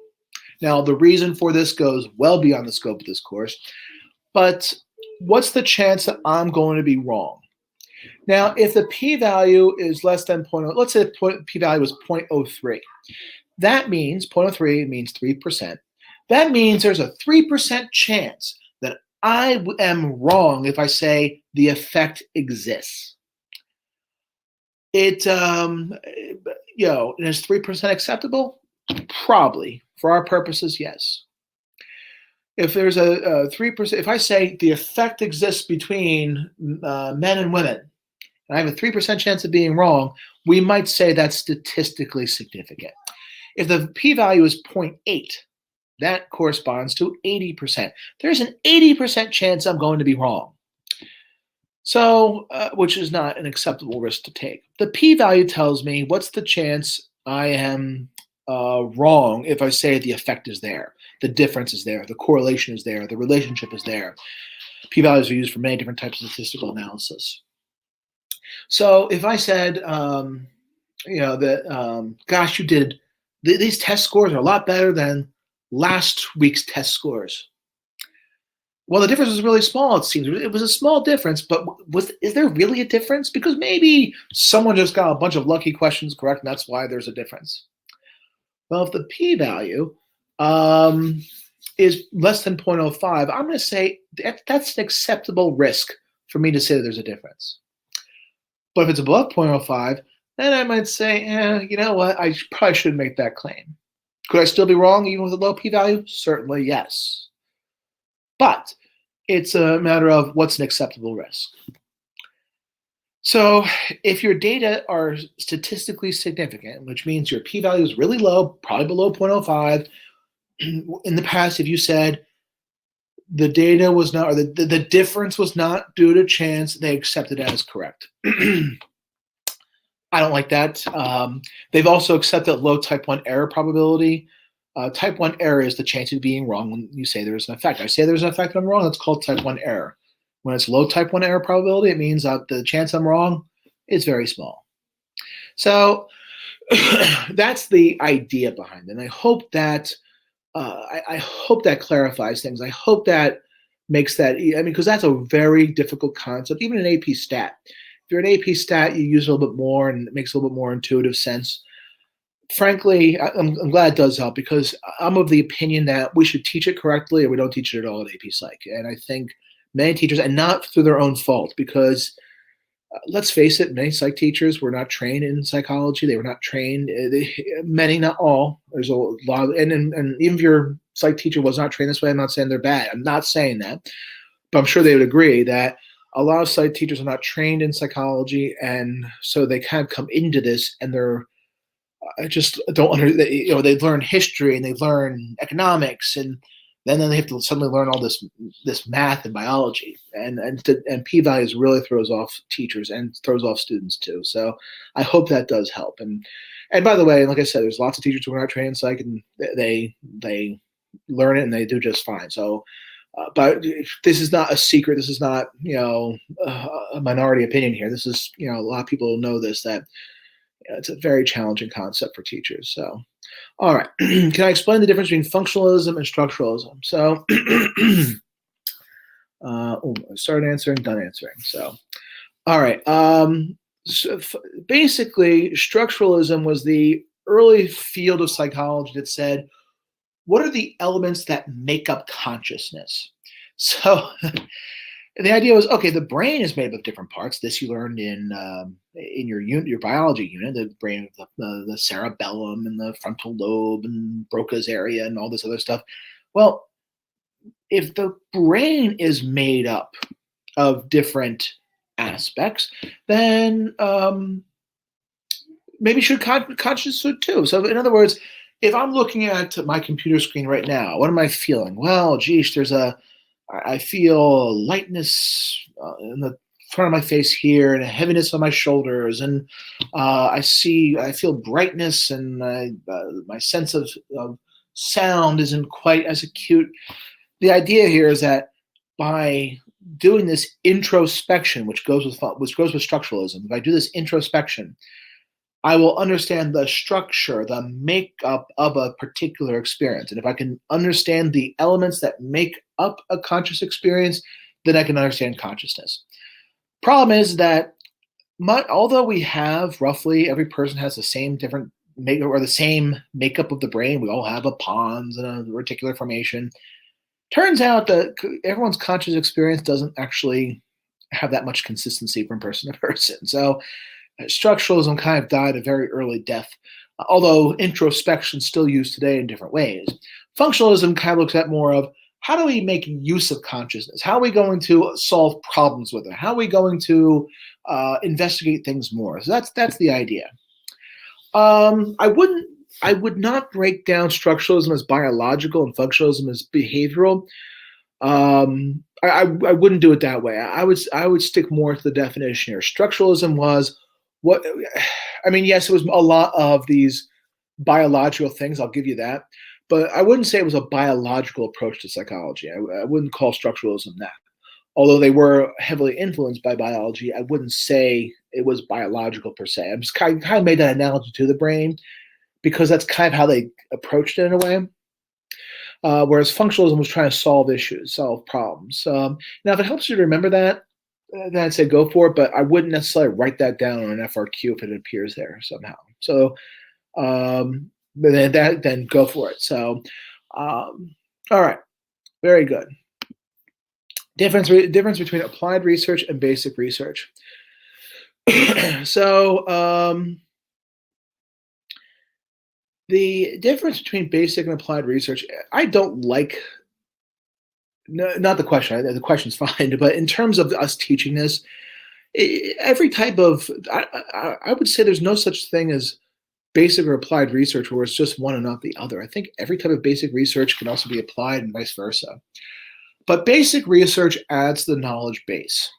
Now, the reason for this goes well beyond the scope of this course, but what's the chance that I'm going to be wrong? Now, if the p-value is less than 0.0, let's say the p-value is 0.03. That means 0.03 means 3%. That means there's a 3% chance that I am wrong if I say the effect exists. Is 3% acceptable? Probably. For our purposes, yes. If there's a 3%, if I say the effect exists between men and women, and I have a 3% chance of being wrong, we might say that's statistically significant. If the p-value is 0.8, that corresponds to 80%. There's an 80% chance I'm going to be wrong. So, which is not an acceptable risk to take. The p-value tells me what's the chance I am wrong if I say the effect is there, the difference is there, the correlation is there, the relationship is there. P-values are used for many different types of statistical analysis. So if I said, gosh, you did, these test scores are a lot better than last week's test scores. Well, the difference was really small, it seems. It was a small difference, but is there really a difference? Because maybe someone just got a bunch of lucky questions correct, and that's why there's a difference. Well, if the p-value is less than 0.05, I'm going to say that's an acceptable risk for me to say that there's a difference. But if it's above 0.05, then I might say, you know what, I probably shouldn't make that claim. Could I still be wrong even with a low p-value? Certainly, yes. But It's a matter of what's an acceptable risk. So if your data are statistically significant, which means your p-value is really low, probably below 0.05, in the past, if you said the data was not, or the difference was not due to chance, they accept it as correct. I don't like that. They've also accepted low type 1 error probability. Type 1 error is the chance of being wrong when you say there's an effect. I say there's an effect and I'm wrong, that's called type 1 error. When it's low type 1 error probability, it means that the chance I'm wrong is very small. So that's the idea behind it. And I hope that I hope that clarifies things. I hope that makes that, I mean, because that's a very difficult concept, even in AP Stat. If you're an AP Stat, you use it a little bit more and it makes a little bit more intuitive sense. Frankly, I'm glad it does help because I'm of the opinion that we should teach it correctly or we don't teach it at all at AP Psych. And I think many teachers, and not through their own fault, because let's face it, many psych teachers were not trained in psychology. They were not trained, many, not all. There's a lot, and even if your psych teacher was not trained this way, I'm not saying they're bad. I'm not saying that, but I'm sure they would agree that a lot of psych teachers are not trained in psychology, and so they kind of come into this and they're I just don't they learn history and they learn economics and then they have to suddenly learn all this math and biology and p-values really throws off teachers and throws off students too. So I hope that does help. And by the way, like I said, there's lots of teachers who are not trained in psych and they learn it and they do just fine. So but this is not a secret. This is not a minority opinion here. This is a lot of people know this, that it's a very challenging concept for teachers. So, all right. Can I explain the difference between functionalism and structuralism? So, I started answering, done answering. So, all right. So basically, structuralism was the early field of psychology that said, what are the elements that make up consciousness? So, the idea was, okay, the brain is made up of different parts. This you learned in your biology unit, the brain, the cerebellum and the frontal lobe and Broca's area and all this other stuff. Well, if the brain is made up of different aspects, then maybe consciousness should too. So in other words, if I'm looking at my computer screen right now, what am I feeling? Well, geez, I feel lightness in the front of my face here and a heaviness on my shoulders. And I feel brightness and my sense of sound isn't quite as acute. The idea here is that by doing this introspection, which goes with structuralism, if I do this introspection, I will understand the structure, the makeup of a particular experience. And if I can understand the elements that make up a conscious experience, then I can understand consciousness. Problem is that although we have roughly every person has the same different makeup or the same makeup of the brain, we all have a pons and a reticular formation. Turns out that everyone's conscious experience doesn't actually have that much consistency from person to person. So structuralism kind of died a very early death, although introspection is still used today in different ways. Functionalism kind of looks at more of how do we make use of consciousness? How are we going to solve problems with it? How are we going to investigate things more? So that's the idea. I would not break down structuralism as biological and functionalism as behavioral. I wouldn't do it that way. I would stick more to the definition here. Structuralism was yes, it was a lot of these biological things. I'll give you that, but I wouldn't say it was a biological approach to psychology. I wouldn't call structuralism that. Although they were heavily influenced by biology, I wouldn't say it was biological per se. I just kind of made that analogy to the brain because that's kind of how they approached it in a way. Whereas functionalism was trying to solve issues, solve problems. Now, if it helps you to remember that, then I'd say go for it, but I wouldn't necessarily write that down on an FRQ if it appears there somehow. So then go for it. So, all right, very good. Difference between applied research and basic research. So the difference between basic and applied research, I don't like No, not the question. The question's fine, but in terms of us teaching this, every type of, I would say there's no such thing as basic or applied research where it's just one and not the other. I think every type of basic research can also be applied and vice versa. But basic research adds the knowledge base.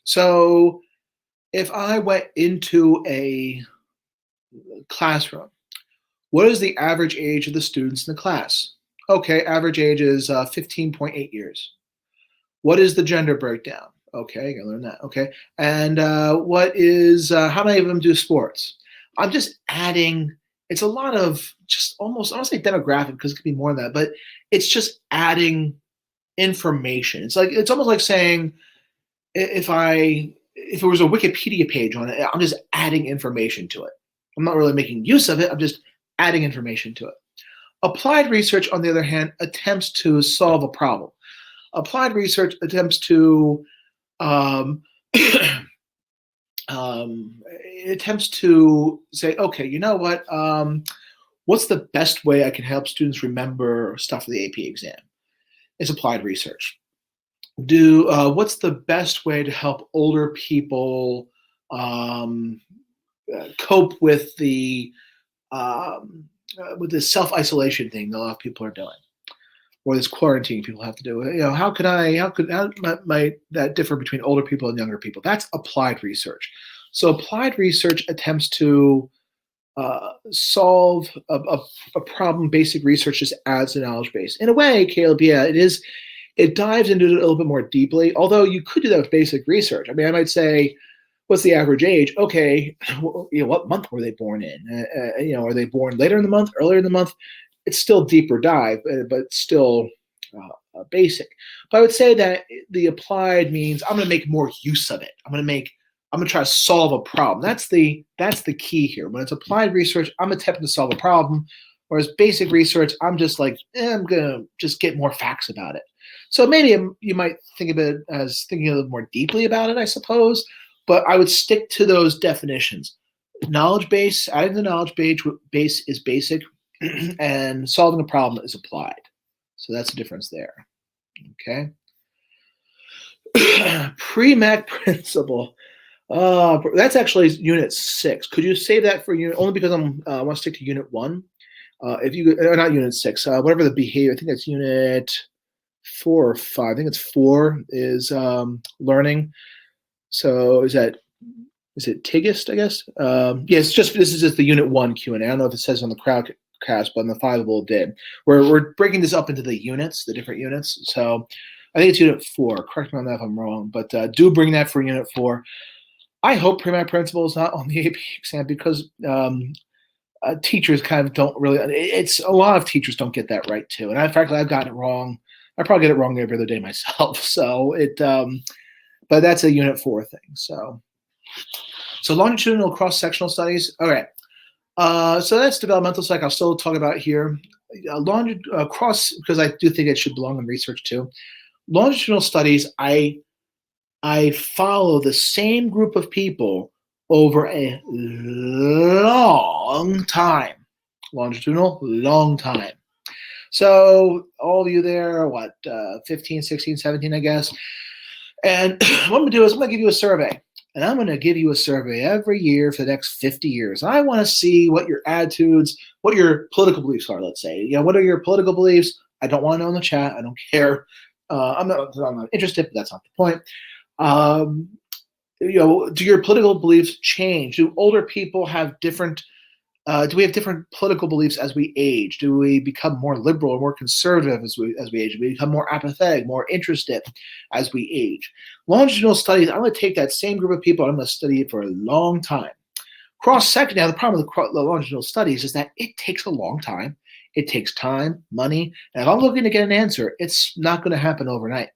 So if I went into a classroom, what is the average age of the students in the class? Okay, average age is 15.8 years. What is the gender breakdown? Okay, I gotta learn that. Okay, and what is how many of them do sports? I'm just adding. It's a lot of just almost I don't say demographic because it could be more than that, but it's just adding information. It's almost like saying if there was a Wikipedia page on it, I'm just adding information to it. I'm not really making use of it. I'm just adding information to it. Applied research, on the other hand, attempts to solve a problem. Applied research attempts to it attempts to say, okay, you know what? What's the best way I can help students remember stuff for the AP exam? It's applied research. What's the best way to help older people cope with the self-isolation thing that a lot of people are doing, or this quarantine people have to do? How might that differ between older people and younger people? That's applied research. So applied research attempts to solve a problem. Basic research just adds a knowledge base. In a way, Caleb, yeah, it is. It dives into it a little bit more deeply, although you could do that with basic research. I mean, I might say, what's the average age? Okay, what month were they born in? Are they born later in the month, earlier in the month? It's still deeper dive, but still basic. But I would say that the applied means I'm going to make more use of it. I'm going to try to solve a problem. That's the key here. When it's applied research, I'm attempting to solve a problem. Whereas basic research, I'm just like, I'm going to just get more facts about it. So maybe you might think of it as thinking a little more deeply about it, I suppose. But I would stick to those definitions. Knowledge base, adding the knowledge base is basic, and solving a problem is applied. So that's the difference there. Okay. Pre-MAC principle. That's actually Unit 6. Could you save that for unit? Only because I want to stick to Unit 1. If you or not Unit 6, whatever the behavior. I think that's Unit 4 or 5. I think it's 4 is learning. So is it Tigist, I guess? Yeah, this is just the Unit 1 Q&A. I don't know if it says on the Crowdcast, but on the Fiveable it did. We're breaking this up into the units, the different units. So I think it's Unit 4. Correct me on that if I'm wrong, but do bring that for Unit 4. I hope pre-MAC principle is not on the AP exam because teachers kind of don't really. It's a lot of teachers don't get that right too, and frankly I've gotten it wrong. I probably get it wrong every other day myself. So but that's a Unit 4 thing. So longitudinal cross-sectional studies. All right. So that's developmental psych. I'll still talk about here. Because I do think it should belong in research too. Longitudinal studies, I follow the same group of people over a long time. Longitudinal, long time. So all of you there, 15, 16, 17, I guess. And what I'm going to do is I'm going to give you a survey. And I'm going to give you a survey every year for the next 50 years. I want to see what your attitudes, what your political beliefs are, let's say. What are your political beliefs? I don't want to know in the chat. I don't care. I'm not interested, but that's not the point. Do your political beliefs change? Do older people have different do we have different political beliefs as we age? Do we become more liberal or more conservative as we age? Do we become more apathetic, more interested as we age? Longitudinal studies, I'm going to take that same group of people, I'm going to study it for a long time. Cross-section, now the problem with the longitudinal studies is that it takes a long time. It takes time, money, and if I'm looking to get an answer, it's not going to happen overnight.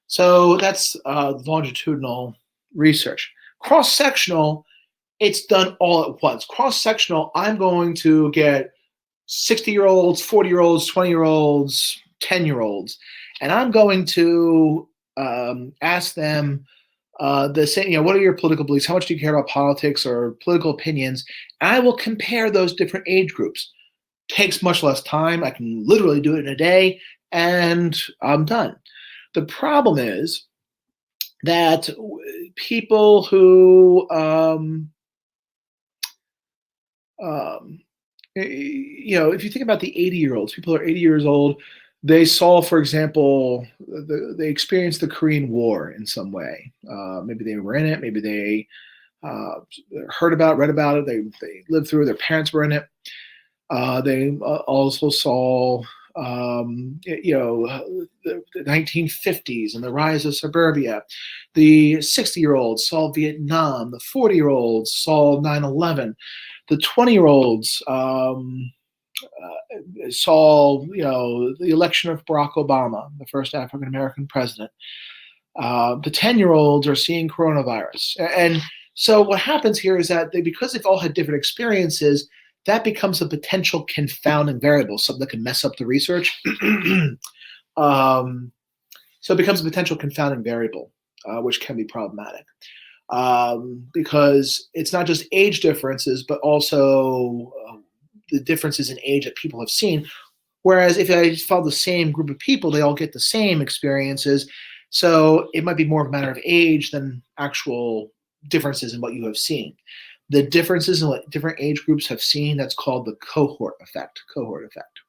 So that's longitudinal research. Cross-sectional, it's done all at once. Cross-sectional, I'm going to get 60-year-olds, 40-year-olds, 20-year-olds, 10-year-olds, and I'm going to ask them the same, what are your political beliefs? How much do you care about politics or political opinions? And I will compare those different age groups. Takes much less time. I can literally do it in a day, and I'm done. The problem is that people who if you think about the 80-year-olds, people are 80 years old. They saw, for example, they experienced the Korean War in some way. Maybe they were in it. Maybe they read about it. They lived through it. Their parents were in it. They also saw, the 1950s and the rise of suburbia. The 60-year-olds saw Vietnam. The 40-year-olds saw 9/11. The 20-year-olds saw, the election of Barack Obama, the first African American president. The 10-year-olds are seeing coronavirus. And so what happens here is that because they've all had different experiences, that becomes a potential confounding variable, something that can mess up the research. So it becomes a potential confounding variable, which can be problematic. Because it's not just age differences, but also the differences in age that people have seen. Whereas if I follow the same group of people, they all get the same experiences. So it might be more of a matter of age than actual differences in what you have seen. The differences in what different age groups have seen, that's called the cohort effect. Cohort effect.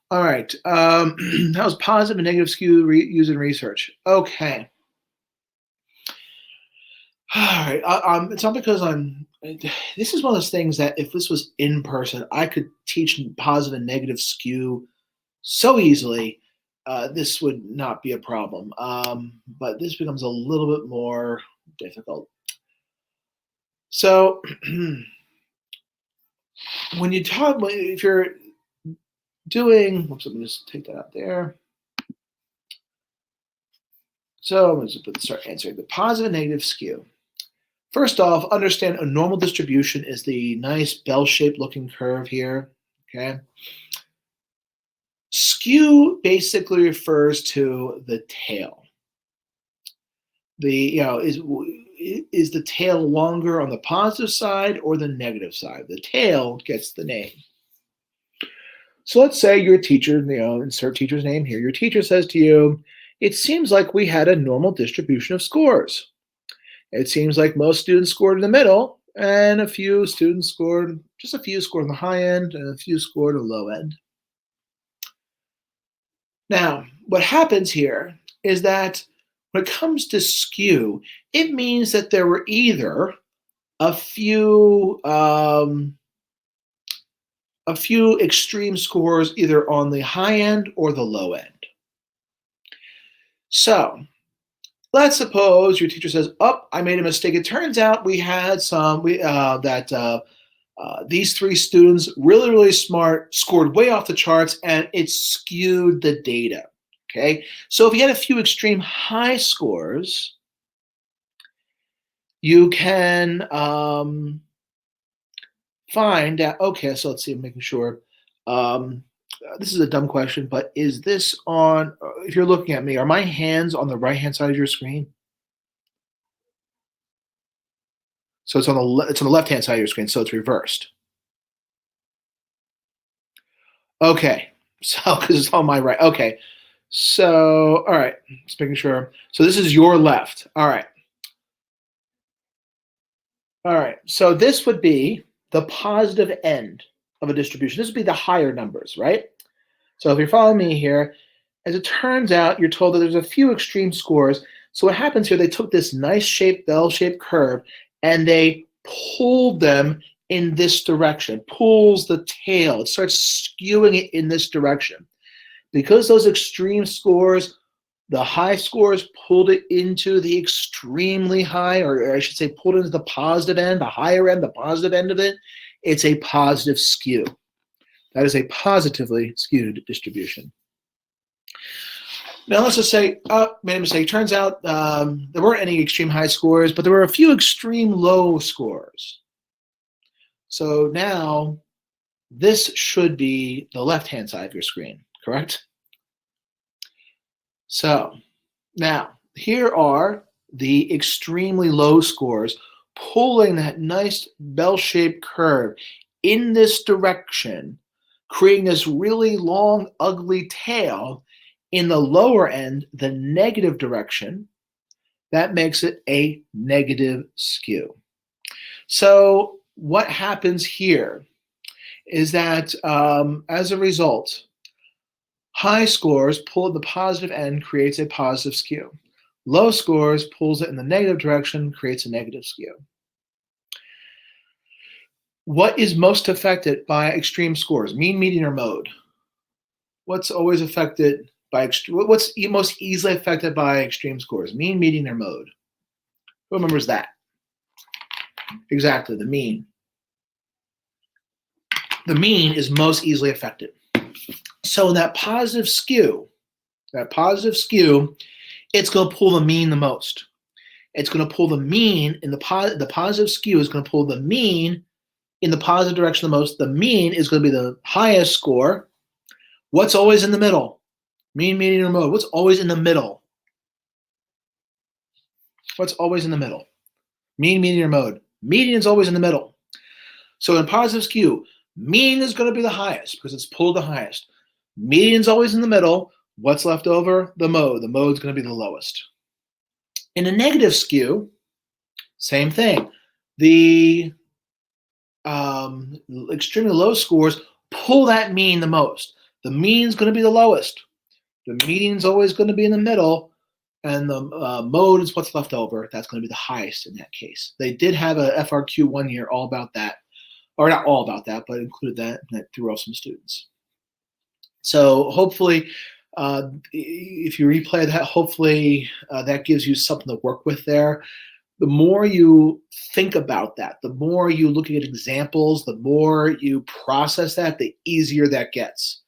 All right. That was positive and negative skew used in research. Okay. All right. It's not because this is one of those things that if this was in person, I could teach positive and negative skew so easily. This would not be a problem. But this becomes a little bit more difficult. So when you talk, if you're doing, oops, let me just take that out there. So let's start answering the positive and negative skew. First off, understand a normal distribution is the nice bell-shaped looking curve here, okay? Skew basically refers to the tail. Is the tail longer on the positive side or the negative side? The tail gets the name. So let's say your teacher, insert teacher's name here. Your teacher says to you, it seems like we had a normal distribution of scores. It seems like most students scored in the middle, and just a few scored on the high end, and a few scored on the low end. Now, what happens here is that when it comes to skew, it means that there were either a few extreme scores either on the high end or the low end. So let's suppose your teacher says, "Oh, I made a mistake. It turns out we had these three students, really, really smart, scored way off the charts, and it skewed the data." Okay, so if you had a few extreme high scores, you can find out. Okay, so let's see. I'm making sure. This is a dumb question, but is this on? If you're looking at me, are my hands on the right-hand side of your screen? So it's on the left-hand side of your screen, so it's reversed. Okay, so because it's on my right. Okay, so all right, just making sure. So this is your left. All right. All right. So this would be the positive end of a distribution. This would be the higher numbers, right? So if you're following me here, as it turns out, you're told that there's a few extreme scores. So what happens here, they took this nice shaped, bell-shaped curve, and they pulled them in this direction, pulls the tail. It starts skewing it in this direction. Because those extreme scores, the high scores pulled it into the extremely high, or I should say pulled into the positive end, the higher end, the positive end of it, it's a positive skew. That is a positively skewed distribution. Now let's just say, made a mistake. Turns out there weren't any extreme high scores, but there were a few extreme low scores. So now this should be the left-hand side of your screen, correct? So now here are the extremely low scores pulling that nice bell-shaped curve in this direction, creating this really long, ugly tail. In the lower end, the negative direction, that makes it a negative skew. So what happens here is that as a result, high scores pull at the positive end, creates a positive skew. Low scores pulls it in the negative direction, creates a negative skew. What is most affected by extreme scores? Mean, median, or mode? What's always affected by what's most easily affected by extreme scores? Mean, median, or mode? Who remembers that? Exactly, the mean. The mean is most easily affected. So in that positive skew, it's going to pull the mean the most. It's going to pull the mean in the positive skew is going to pull the mean in the positive direction the most. The mean is going to be the highest score. What's always in the middle? Mean, median, or mode? What's always in the middle? What's always in the middle? Mean, median, or mode? Median is always in the middle. So in positive skew, mean is going to be the highest because it's pulled the highest. Median's always in the middle. What's left over? The mode. The mode's going to be the lowest. In a negative skew, same thing. The extremely low scores pull that mean the most. The mean's going to be the lowest. The median's always going to be in the middle, and the mode is what's left over. That's going to be the highest in that case. They did have a FRQ one year all about that, or not all about that, but included that, and that threw off some students. So hopefully, if you replay that, hopefully that gives you something to work with there. The more you think about that, the more you look at examples, the more you process that, the easier that gets.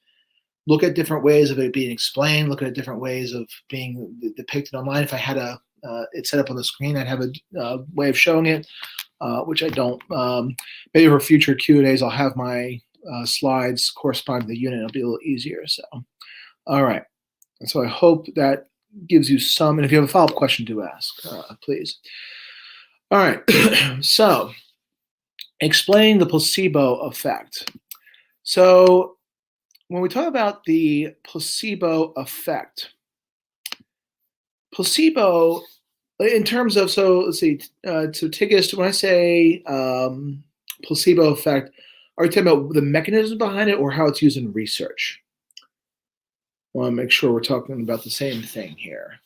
Look at different ways of it being explained. Look at different ways of being depicted online. If I had it set up on the screen, I'd have a way of showing it, which I don't. Maybe for future Q&As, I'll have my slides correspond to the unit. It'll be a little easier. So, all right. And so I hope that gives you some. And if you have a follow-up question, do ask, please. All right. So, explain the placebo effect. So, when we talk about the placebo effect, placebo, in terms of, so let's see, so take us to when I say placebo effect, are you talking about the mechanism behind it or how it's used in research? I want to make sure we're talking about the same thing here.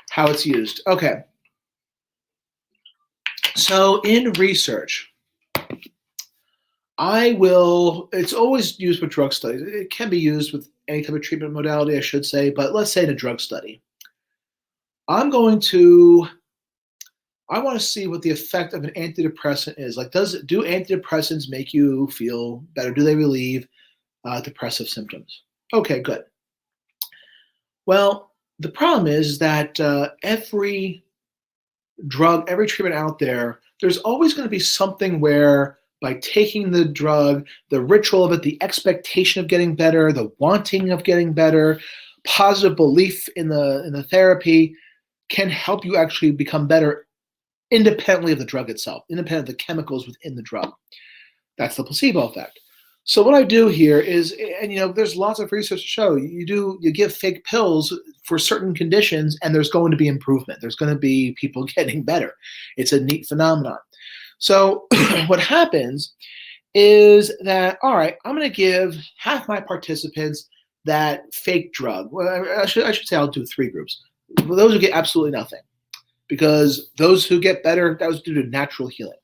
How it's used. Okay. So in research, it's always used with drug studies. It can be used with any type of treatment modality, I should say, but let's say in a drug study. I want to see what the effect of an antidepressant is. Like, do antidepressants make you feel better? Do they relieve depressive symptoms? Okay, good. Well, the problem is that every drug, every treatment out there, there's always going to be something where by taking the drug, the ritual of it, the expectation of getting better, the wanting of getting better, positive belief in the therapy can help you actually become better independently of the drug itself, independent of the chemicals within the drug. That's the placebo effect. So what I do here is, and there's lots of research to show, you give fake pills for certain conditions and there's going to be improvement. There's going to be people getting better. It's a neat phenomenon. So what happens is that, all right, I'm going to give half my participants that fake drug. Well, I should say I'll do 3 groups. Those who get absolutely nothing, because those who get better, that was due to natural healing.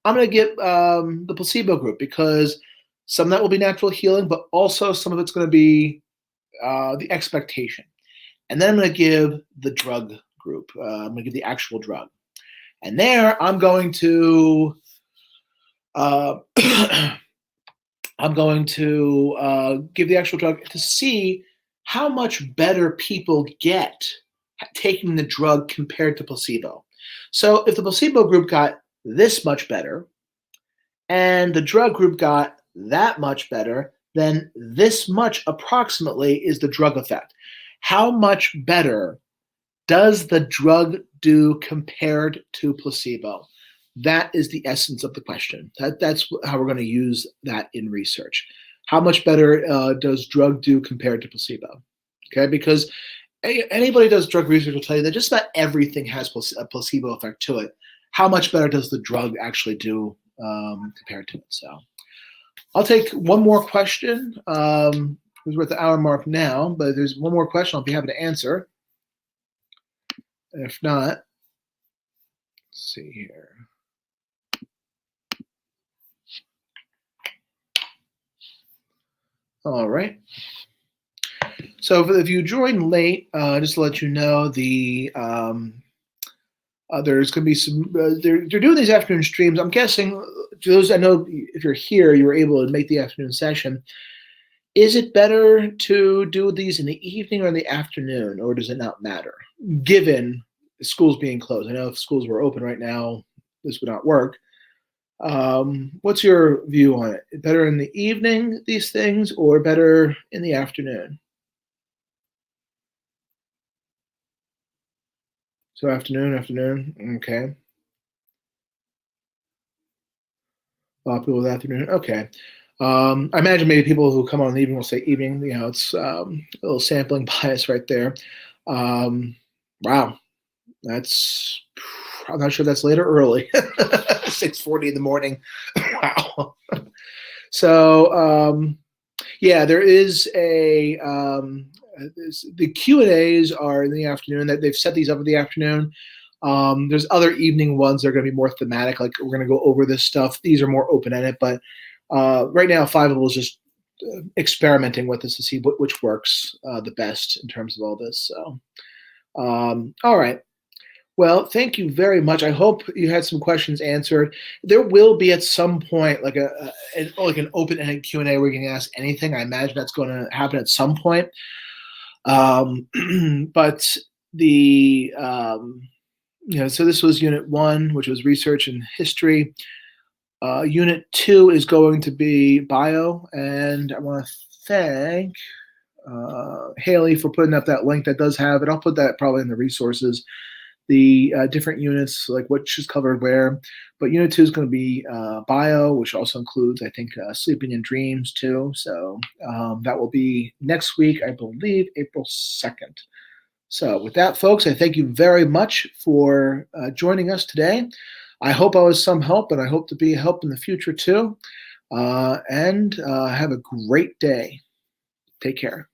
I'm going to get the placebo group because some of that will be natural healing, but also some of it's going to be the expectation. And then I'm going to give the drug group. I'm going to give the actual drug. And there I'm going to give the actual drug to see how much better people get taking the drug compared to placebo. So if the placebo group got this much better and the drug group got that much better, then this much approximately is the drug effect. How much better does the drug do compared to placebo? That is the essence of the question. That's how we're going to use that in research. How much better does drug do compared to placebo? Okay, because anybody who does drug research will tell you that just about everything has a placebo effect to it. How much better does the drug actually do compared to it? So I'll take one more question. We're at the hour mark now, but there's one more question I'll be happy to answer. If not, let's see here. All right. So if you joined late, just to let you know, there's going to be some. They're doing these afternoon streams. I'm guessing those I know if you're here, you were able to make the afternoon session. Is it better to do these in the evening or in the afternoon, or does it not matter? Given schools being closed, I know if schools were open right now, this would not work. What's your view on it? Better in the evening, these things, or better in the afternoon? So afternoon, okay. People with afternoon, okay. I imagine maybe people who come on in the evening will say evening. It's a little sampling bias right there. Wow, I'm not sure that's late or early. 6:40 in the morning. Wow. So yeah, there is the Q&As are in the afternoon. That they've set these up in the afternoon. There's other evening ones that are going to be more thematic, like we're going to go over this stuff. These are more open-ended, but right now, Fiveable is just experimenting with this to see which works the best in terms of all this. So, all right. Well, thank you very much. I hope you had some questions answered. There will be at some point like an open-ended Q&A where you can ask anything. I imagine that's going to happen at some point. But the so this was Unit 1, which was research and history. Unit 2 is going to be bio, and I want to thank Haley for putting up that link that does have it. I'll put that probably in the resources, the different units, like which is covered where. But Unit 2 is going to be bio, which also includes, I think, sleeping and dreams too. So that will be next week, I believe, April 2nd. So with that, folks, I thank you very much for joining us today. I hope I was some help, and I hope to be a help in the future too. And have a great day. Take care.